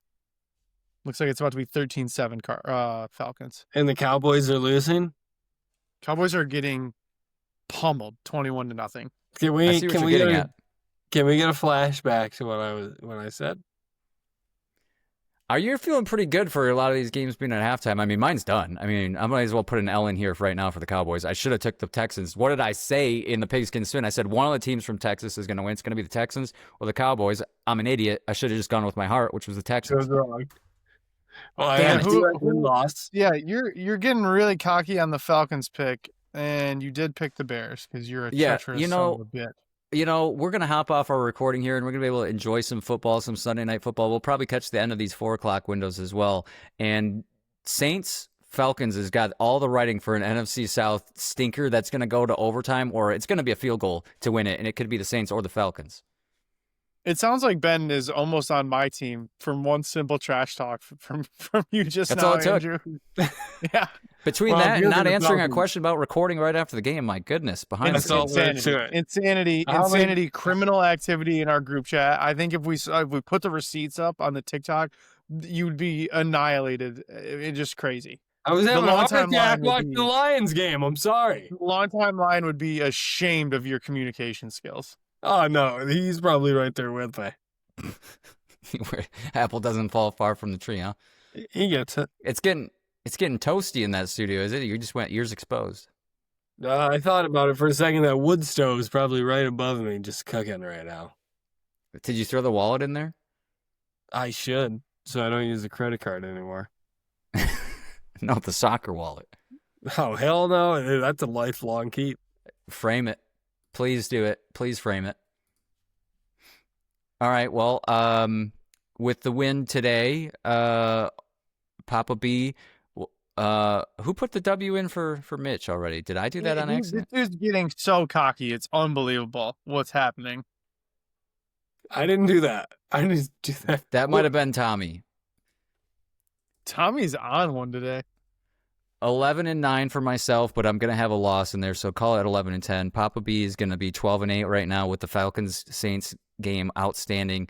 Looks like it's about to be 13-7 Falcons. And the Cowboys are losing? Cowboys are getting pummeled 21-0. Can we get a flashback to what I said? You're feeling pretty good for a lot of these games being at halftime. I mean, mine's done. I mean, I might as well put an L in here right now for the Cowboys. I should have took the Texans. What did I say in the pigskin spin? I said one of the teams from Texas is going to win. It's going to be the Texans or the Cowboys. I'm an idiot. I should have just gone with my heart, which was the Texans. It was wrong. Well, Damn it. who lost? Yeah, you're getting really cocky on the Falcons pick, and you did pick the Bears because you're a treacherous son of a bitch. You know, we're going to hop off our recording here, and we're going to be able to enjoy some football, some Sunday night football. We'll probably catch the end of these 4 o'clock windows as well. And Saints-Falcons has got all the writing for an NFC South stinker that's going to go to overtime, or it's going to be a field goal to win it, and it could be the Saints or the Falcons. It sounds like Ben is almost on my team from one simple trash talk from you just That's now, all it took. Andrew. Yeah. Between that and not answering our question about recording right after the game, my goodness, behind the scenes. Insanity, criminal activity in our group chat. I think if we put the receipts up on the TikTok, you'd be annihilated. It's just crazy. I was having a heart attack watching the Lions game. I'm sorry. The longtime line would be ashamed of your communication skills. Oh, no. He's probably right there with me. Apple doesn't fall far from the tree, huh? He gets it. It's getting It's getting toasty in that studio, is it? You just went ears exposed. I thought about it for a second. That wood stove is probably right above me, just cooking right now. Did you throw the wallet in there? I should, so I don't use a credit card anymore. No, the soccer wallet. Oh, hell no. That's a lifelong keep. Frame it. Please do it. Please frame it. All right. Well, with the win today, Papa B, who put the W in for Mitch already? Did I do that on accident? This dude's getting so cocky. It's unbelievable what's happening. I didn't do that. I didn't do that. That might have been Tommy. Tommy's on one today. 11-9 for myself, but I'm gonna have a loss in there, so call it 11-10. Papa B is gonna be 12-8 right now with the Falcons Saints game outstanding.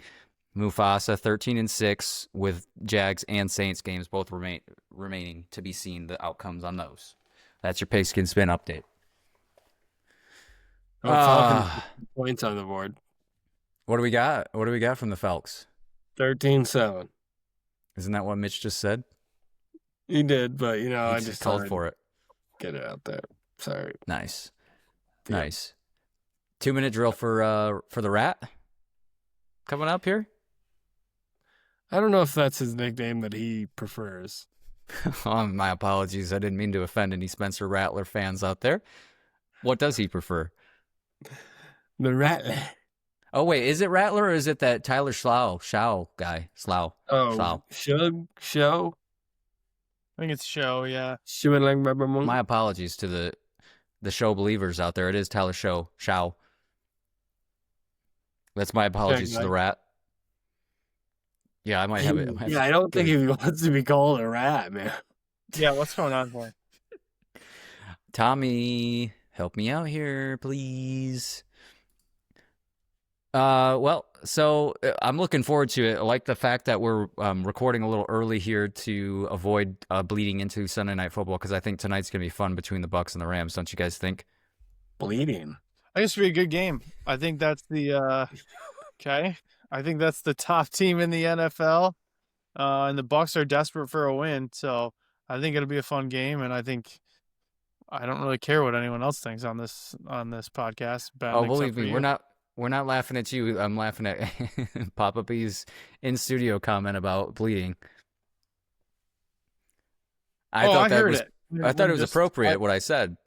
Mufasa 13-6 with Jags and Saints games both remaining to be seen. The outcomes on those. That's your pigskin spin update. Falcons points on the board. What do we got? What do we got from the Falcons? 13-7. Isn't that what Mitch just said? He did, but I He just called for it. Get it out there. Sorry. Nice. Yeah. Nice. 2-minute drill for the rat coming up here. I don't know if that's his nickname that he prefers. My apologies. I didn't mean to offend any Spencer Rattler fans out there. What does he prefer? The Rattler. Oh, wait. Is it Rattler or is it that Tyler Schlau guy? Schlau. Oh, Show. I think it's show, yeah. My apologies to the show believers out there. It is Tyler Schau. That's my apologies to the rat. Yeah, I might have it. Yeah, I don't think he wants to be called a rat, man. Yeah, what's going on, boy? Tommy, help me out here, please. Well, so I'm looking forward to it. I like the fact that we're recording a little early here to avoid bleeding into Sunday Night Football because I think tonight's going to be fun between the Bucs and the Rams. Don't you guys think? Bleeding. I guess it'll be a good game. I think that's the okay. I think that's the top team in the NFL, and the Bucs are desperate for a win. So I think it'll be a fun game, and I don't really care what anyone else thinks on this podcast. Ben, Oh, believe me, we're not laughing at you. I'm laughing at Papa B's in studio comment about bleeding. I thought it was appropriate what I said.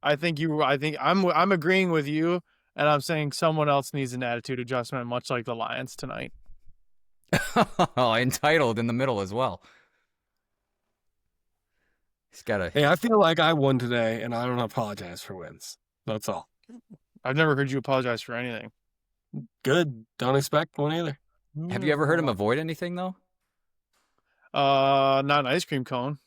I think I'm agreeing with you, and I'm saying someone else needs an attitude adjustment, much like the Lions tonight. Entitled in the middle as well. He's got a. Hey, I feel like I won today, and I don't apologize for wins. That's all. I've never heard you apologize for anything. Good. Don't expect one either. Have you ever heard him avoid anything though? Not an ice cream cone.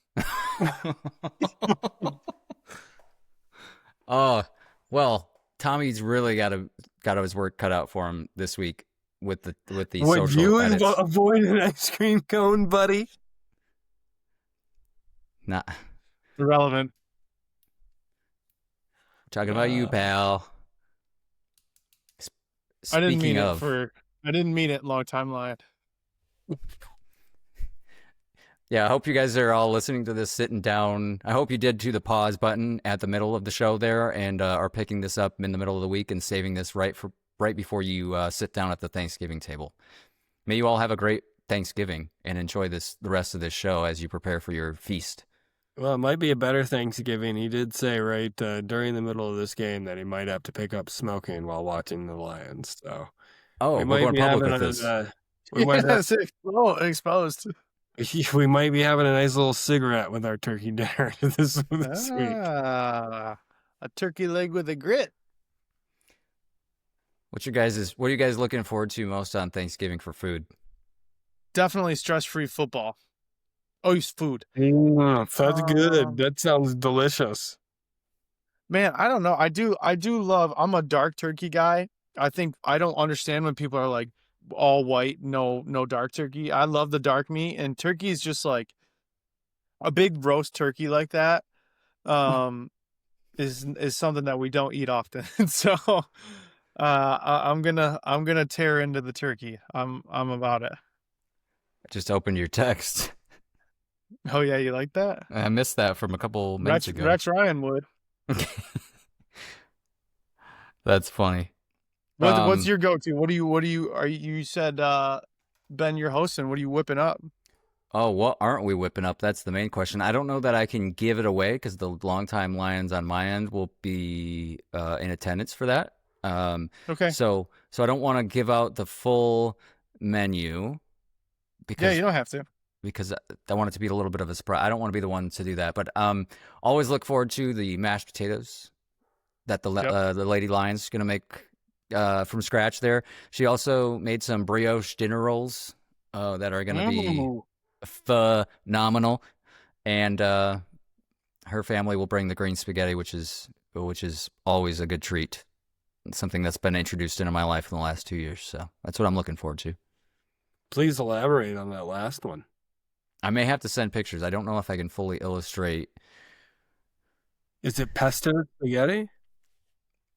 Oh, well, Tommy's really got his work cut out for him this week with the Would social you edits. avoid an ice cream cone, buddy? Nah, Irrelevant. talking about you, pal. I didn't Speaking mean of, I didn't mean it. Long timeline. yeah, I hope you guys are all listening to this sitting down. I hope you did to the pause button at the middle of the show there and are picking this up in the middle of the week and saving this right before you sit down at the Thanksgiving table. May you all have a great Thanksgiving and enjoy the rest of this show as you prepare for your feast. Well, it might be a better Thanksgiving. He did say during the middle of this game that he might have to pick up smoking while watching the Lions. So, we're going public with this. Exposed. We might be having a nice little cigarette with our turkey dinner this week. A turkey leg with a grit. What are you guys looking forward to most on Thanksgiving for food? Definitely stress-free football. Oh, use food. That's good. That sounds delicious. Man, I don't know. I do love. I'm a dark turkey guy. I think I don't understand when people are like all white, no dark turkey. I love the dark meat, and turkey is just like a big roast turkey like that. Is something that we don't eat often. So, I'm gonna tear into the turkey. I'm about it. Just opened your text. Oh yeah, you like that? I missed that from a couple minutes ago. Rex Ryan would. That's funny. What's your go-to? What do you are you said Ben, you're hosting. What are you whipping up? Oh, what aren't we whipping up? That's the main question. I don't know that I can give it away because the longtime Lions on my end will be in attendance for that. Okay. So I don't want to give out the full menu Yeah, you don't have to. because I want it to be a little bit of a surprise. I don't want to be the one to do that, but always look forward to the mashed potatoes that the Lady Lion's gonna make from scratch. There, she also made some brioche dinner rolls that are gonna be phenomenal, and her family will bring the green spaghetti, which is always a good treat. It's something that's been introduced into my life in the last 2 years, so that's what I'm looking forward to. Please elaborate on that last one. I may have to send pictures. I don't know if I can fully illustrate. Is it pesto spaghetti?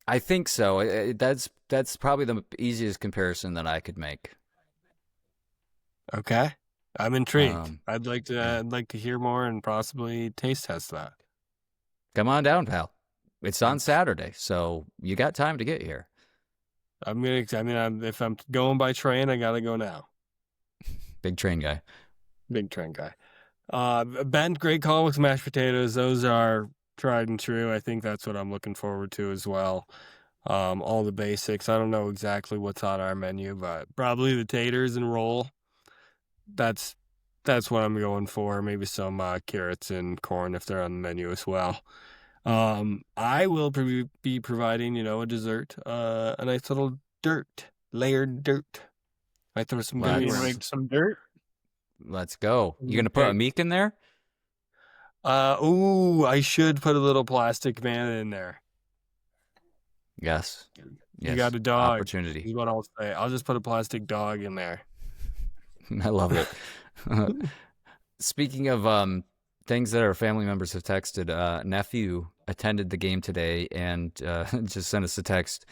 I think so. That's probably the easiest comparison that I could make. Okay. I'm intrigued. Yeah. I'd like to hear more and possibly taste test that. Come on down, pal. It's on Saturday, so you got time to get here. If I'm going by train, I gotta go now. Big train guy. Big train guy. Ben, great call with mashed potatoes. Those are tried and true. I think that's what I'm looking forward to as well. All the basics. I don't know exactly what's on our menu, but probably the taters and roll. That's what I'm going for. Maybe some carrots and corn if they're on the menu as well. I will be providing, a dessert, a nice little layered dirt. I throw some Nice. You goodies. make some dirt. Let's go. You gonna put a meek in there? I should put a little plastic man in there. Yes. You got a dog. Opportunity. Is what I'll say. I'll just put a plastic dog in there. I love it. Speaking of things that our family members have texted, nephew attended the game today and just sent us a text,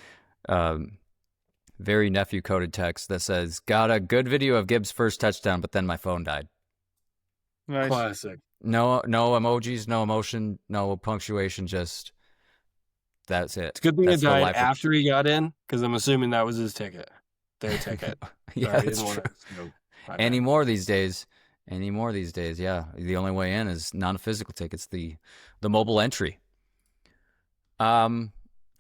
very nephew coded text that says, "Got a good video of Gibbs' first touchdown, but then my phone died." Nice. Classic. No emojis, no emotion, no punctuation, just that's it. It's a good thing it That's the died life of- after he got in, because I'm assuming that was his ticket. Their ticket. Yeah, Sorry, that's didn't true. wanna- My bad. Anymore these days, yeah. The only way in is non-physical tickets, the mobile entry.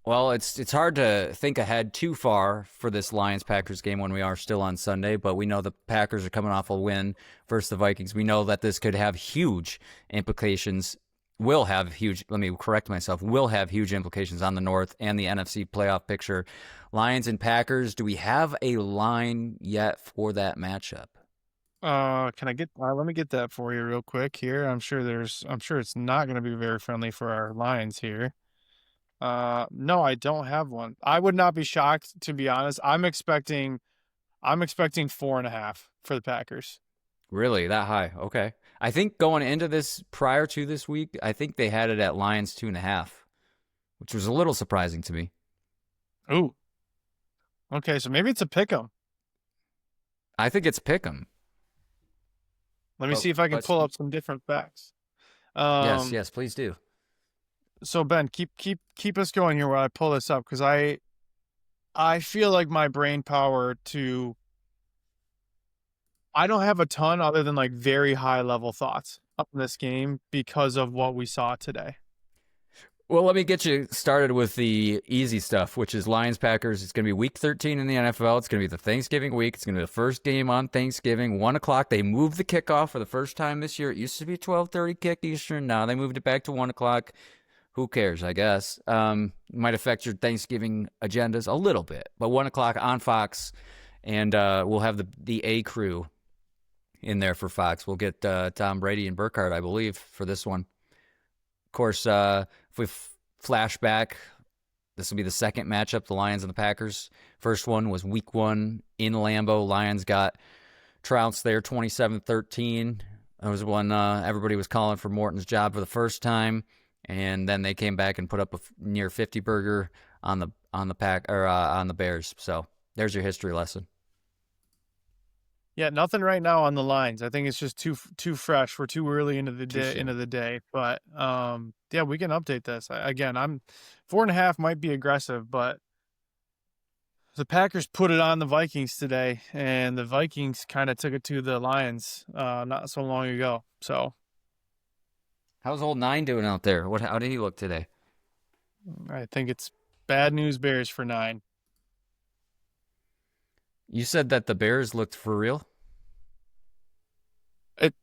Well, it's hard to think ahead too far for this Lions-Packers game when we are still on Sunday, but we know the Packers are coming off a win versus the Vikings. We know that this could have huge implications, will have huge implications on the North and the NFC playoff picture. Lions and Packers, do we have a line yet for that matchup? Can I get? Let me get that for you real quick here. I'm sure it's not going to be very friendly for our Lions here. No, I don't have one. I would not be shocked, to be honest. I'm expecting 4.5 for the Packers. Really, that high? Okay. I think going into this, prior to this week, I think they had it at Lions 2.5, which was a little surprising to me. Ooh. Okay, so maybe it's a pick 'em. I think it's pick 'em. Let me see if I can pull up some different facts. Yes, please do. So Ben, keep us going here while I pull this up, because I feel like my brain power I don't have a ton other than like very high level thoughts on this game because of what we saw today. Well, let me get you started with the easy stuff, which is Lions-Packers. It's going to be week 13 in the NFL. It's going to be the Thanksgiving week. It's going to be the first game on Thanksgiving, 1 o'clock. They moved the kickoff for the first time this year. It used to be 12:30 kick Eastern. Now they moved it back to 1 o'clock. Who cares, I guess. Might affect your Thanksgiving agendas a little bit. But 1 o'clock on Fox, and we'll have the A crew in there for Fox. We'll get Tom Brady and Burkhardt, I believe, for this one. Of course, if we flash back, this will be the second matchup, the Lions and the Packers. First one was week 1 in Lambeau. Lions got trounced there 27-13. That was when everybody was calling for Morton's job for the first time. And then they came back and put up a near 50 burger on the Bears. So there's your history lesson. Yeah, nothing right now on the lines. I think it's just too fresh. We're too early into the Too day soon. But yeah, we can update this. Again, I'm 4.5 might be aggressive, but the Packers put it on the Vikings today, and the Vikings kind of took it to the Lions not so long ago. So How's old 9 doing out there? How did he look today? I think it's bad news bears for 9. You said that the Bears looked for real? It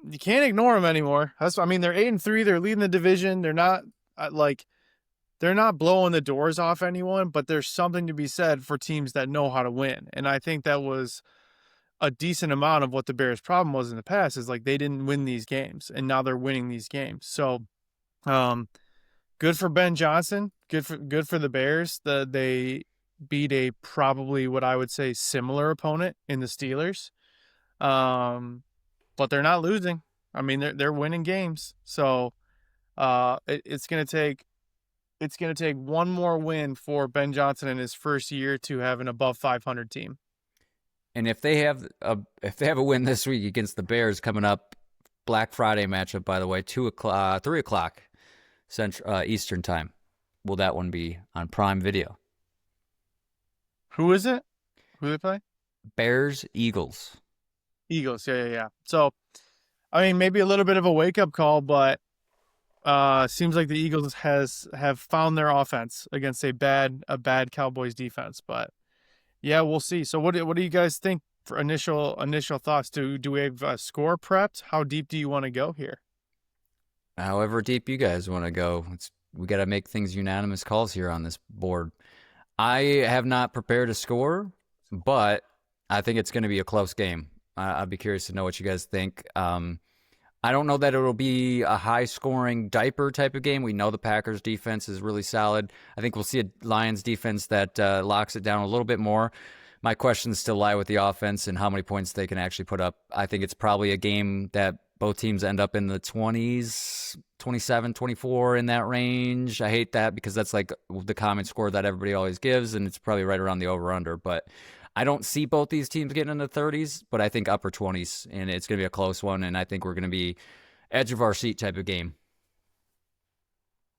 You can't ignore them anymore. I mean, they're 8-3. They're leading the division. They're not like they're not blowing the doors off anyone, but there's something to be said for teams that know how to win. And I think that was a decent amount of what the Bears' problem was in the past is like they didn't win these games, and now they're winning these games. So, good for Ben Johnson. Good for the Bears. They beat a probably what I would say similar opponent in the Steelers. But they're not losing. I mean, they're winning games. So, it's gonna take one more win for Ben Johnson in his first year to have an above 500 team. And if they have a win this week against the Bears coming up, Black Friday matchup, by the way, 3 o'clock Central Eastern time. Will that one be on Prime Video? Who is it? Who do they play? Bears Eagles. Eagles. Yeah. So, I mean, maybe a little bit of a wake up call, but seems like the Eagles have found their offense against a bad Cowboys defense. But yeah, we'll see. So what do you guys think for initial thoughts? Do we have a score prepped? How deep do you want to go here? However deep you guys want to go. We got to make things unanimous calls here on this board. I have not prepared a score, but I think it's going to be a close game. I'd be curious to know what you guys think. I don't know that it'll be a high-scoring diaper type of game. We know the Packers' defense is really solid. I think we'll see a Lions defense that locks it down a little bit more. My questions still lie with the offense and how many points they can actually put up. I think it's probably a game that both teams end up in the 20s, 27, 24, in that range. I hate that because that's like the common score that everybody always gives, and it's probably right around the over-under. But I don't see both these teams getting in the 30s, but I think upper 20s, and it's going to be a close one, and I think we're going to be edge of our seat type of game.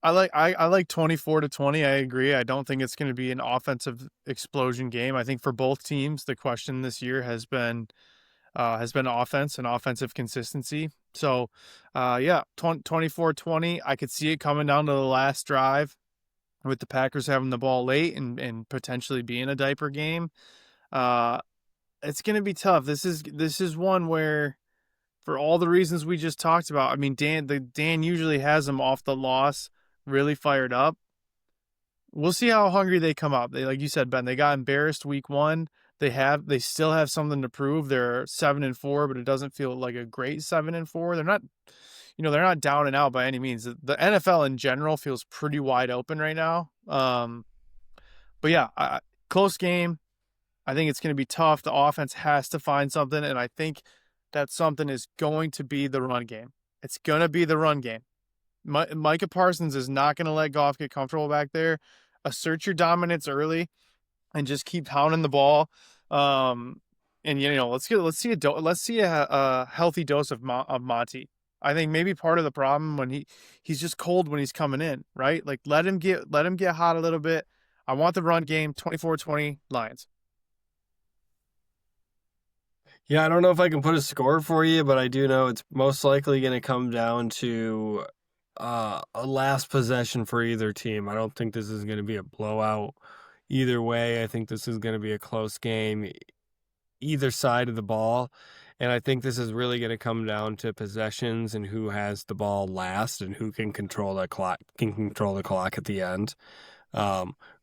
I like 24-20. I agree. I don't think it's going to be an offensive explosion game. I think for both teams, the question this year has been offense and offensive consistency. So, yeah, 24-20. I could see it coming down to the last drive with the Packers having the ball late and potentially being a diaper game. It's going to be tough. This is one where, for all the reasons we just talked about, I mean, Dan usually has them off the loss really fired up. We'll see how hungry they come out. They, like you said, Ben, they got embarrassed week 1. They still have something to prove. They're 7-4, but it doesn't feel like a great 7-4. They're not down and out by any means. The NFL in general feels pretty wide open right now. But yeah, close game. I think it's going to be tough. The offense has to find something, and I think that something is going to be the run game. It's going to be the run game. Micah Parsons is not going to let Goff get comfortable back there. Assert your dominance early and just keep pounding the ball. And let's see a healthy dose of Monty. I think maybe part of the problem when he's just cold when he's coming in, right? Like let him get hot a little bit. I want the run game 24-20 Lions. Yeah, I don't know if I can put a score for you, but I do know it's most likely going to come down to a last possession for either team. I don't think this is going to be a blowout either way. I think this is going to be a close game, either side of the ball. And I think this is really going to come down to possessions and who has the ball last and who can control the clock at the end.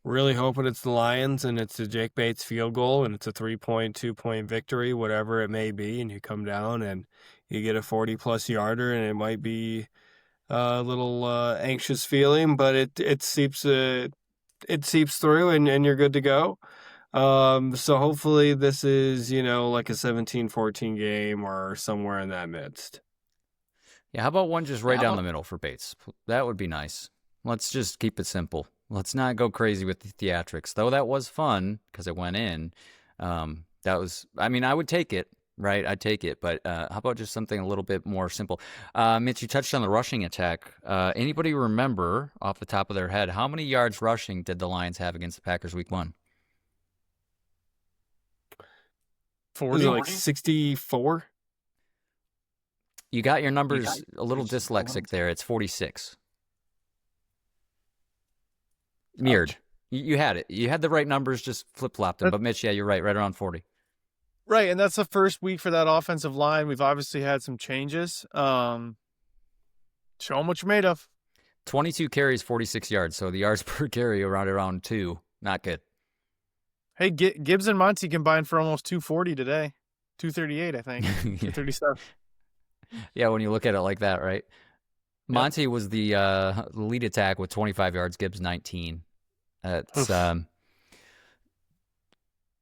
Really hoping it's the Lions and it's a Jake Bates field goal and it's a 3-point, 2-point victory, whatever it may be, and you come down and you get a 40-plus yarder, and it might be a little anxious feeling, but it seeps through and you're good to go. So hopefully this is, like a 17-14 game or somewhere in that midst. Yeah, how about one just right down the middle for Bates? That would be nice. Let's just keep it simple. Let's not go crazy with the theatrics, though that was fun because it went in. I mean, I would take it, right? I'd take it, but how about just something a little bit more simple? Mitch, you touched on the rushing attack. Anybody remember off the top of their head how many yards rushing did the Lions have against the Packers week 1? Was 40. it like 64? You got your numbers a little dyslexic there. It's 46. Mirrored. You had it. You had the right numbers, just flip-flopped them. But Mitch, yeah, you're right around 40. Right, and that's the first week for that offensive line. We've obviously had some changes. Show them what you're made of. 22 carries, 46 yards. So the yards per carry around 2. Not good. Hey, Gibbs and Monty combined for almost 240 today. 238, I think. 237. Yeah, when you look at it like that, right? Monty was the lead attack with 25 yards, Gibbs 19. That's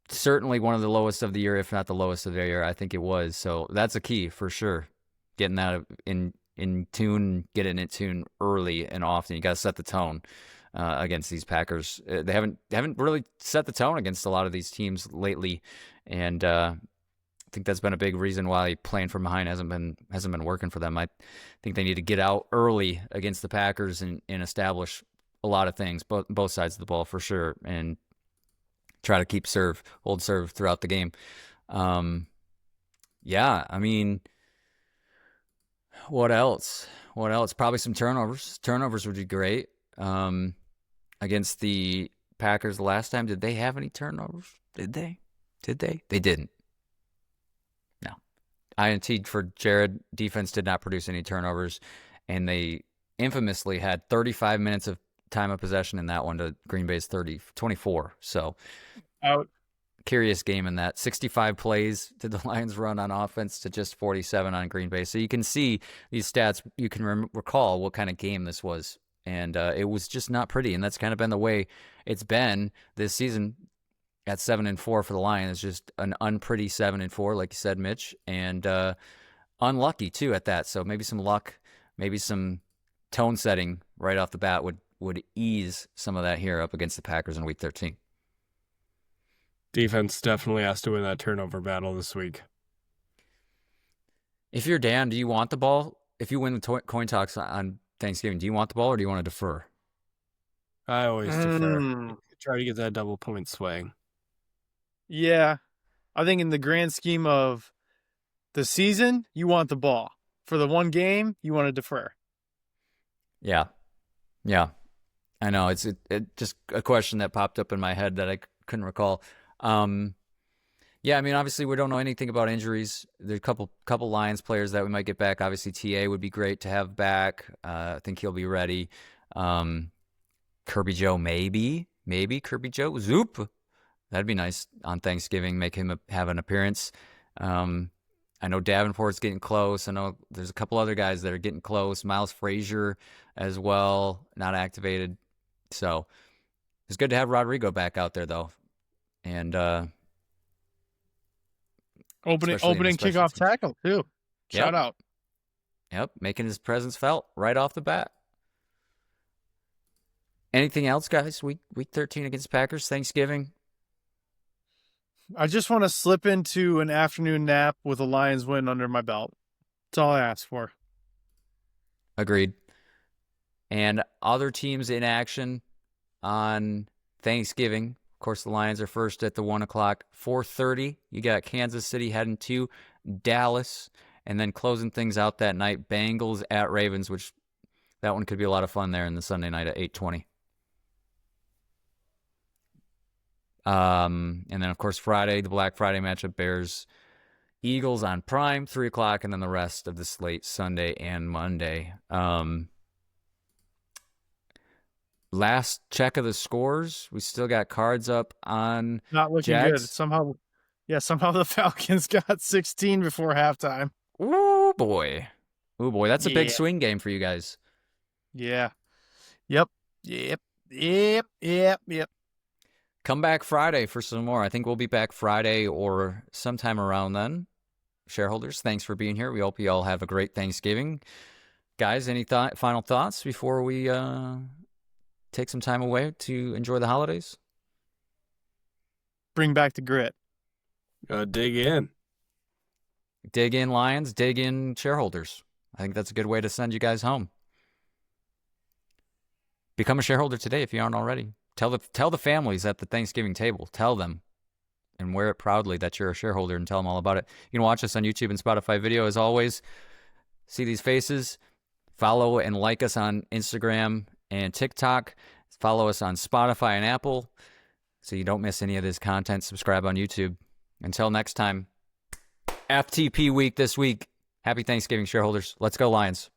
certainly one of the lowest of the year, if not the lowest of the year. I think it was. So that's a key for sure. Getting that in tune, getting it tuned early and often. You got to set the tone against these Packers. They haven't really set the tone against a lot of these teams lately, and I think that's been a big reason why playing from behind hasn't been working for them. I think they need to get out early against the Packers and establish a lot of things, both sides of the ball for sure, and try to keep hold serve throughout the game. Yeah, I mean, what else? Probably some turnovers. Turnovers would be great. Against the Packers the last time, did they have any turnovers? Did they? They didn't. No. INT for Jared. Defense did not produce any turnovers, and they infamously had 35 minutes of time of possession in that one to Green Bay's 24. So Out. Curious game in that. 65 plays did the Lions run on offense to just 47 on Green Bay. So you can see these stats. You can recall what kind of game this was. And it was just not pretty. And that's kind of been the way it's been this season at 7-4 for the Lions. Just an unpretty 7-4, like you said, Mitch. And unlucky, too, at that. So maybe some luck, maybe some tone setting right off the bat would ease some of that here up against the Packers in Week 13. Defense definitely has to win that turnover battle this week. If you're Dan, do you want the ball? If you win the coin toss on Thanksgiving, do you want the ball or do you want to defer? I always defer. Try to get that double point swing. Yeah. I think in the grand scheme of the season, you want the ball. For the one game, you want to defer. Yeah. I know. It's just a question that popped up in my head that I couldn't recall. Yeah, I mean, obviously we don't know anything about injuries. There's a couple Lions players that we might get back. Obviously, TA would be great to have back. I think he'll be ready. Kirby Joe, maybe Kirby Joe. Zoop, that'd be nice on Thanksgiving. Make him have an appearance. I know Davenport's getting close. I know there's a couple other guys that are getting close. Miles Frazier as well, not activated. So it's good to have Rodrigo back out there, though. And opening kickoff tackle, too. Shout out. Yep, making his presence felt right off the bat. Anything else, guys? Week 13 against Packers, Thanksgiving. I just want to slip into an afternoon nap with a Lions win under my belt. That's all I ask for. Agreed. And other teams in action on Thanksgiving. Of course, the Lions are first at the 1 o'clock. 4:30, you got Kansas City heading to Dallas. And then closing things out that night, Bengals at Ravens, which that one could be a lot of fun there in the Sunday night at 8:20. And then, of course, Friday, the Black Friday matchup, Bears, Eagles on Prime, 3 o'clock, and then the rest of the slate, Sunday and Monday. Last check of the scores, we still got Cards up on Not looking Jags. good. Somehow the Falcons got 16 before halftime. Ooh, boy. That's a big swing game for you guys. Yeah. Yep. Come back Friday for some more. I think we'll be back Friday or sometime around then. Shareholders, thanks for being here. We hope you all have a great Thanksgiving. Guys, any final thoughts before we take some time away to enjoy the holidays? Bring back the grit. Dig in. Dig in, Lions. Dig in, shareholders. I think that's a good way to send you guys home. Become a shareholder today if you aren't already. Tell the families at the Thanksgiving table. Tell them and wear it proudly that you're a shareholder and tell them all about it. You can watch us on YouTube and Spotify video as always. See these faces. Follow and like us on Instagram and TikTok. Follow us on Spotify and Apple so you don't miss any of this content. Subscribe on YouTube. Until next time, FTP week this week. Happy Thanksgiving, shareholders. Let's go, Lions.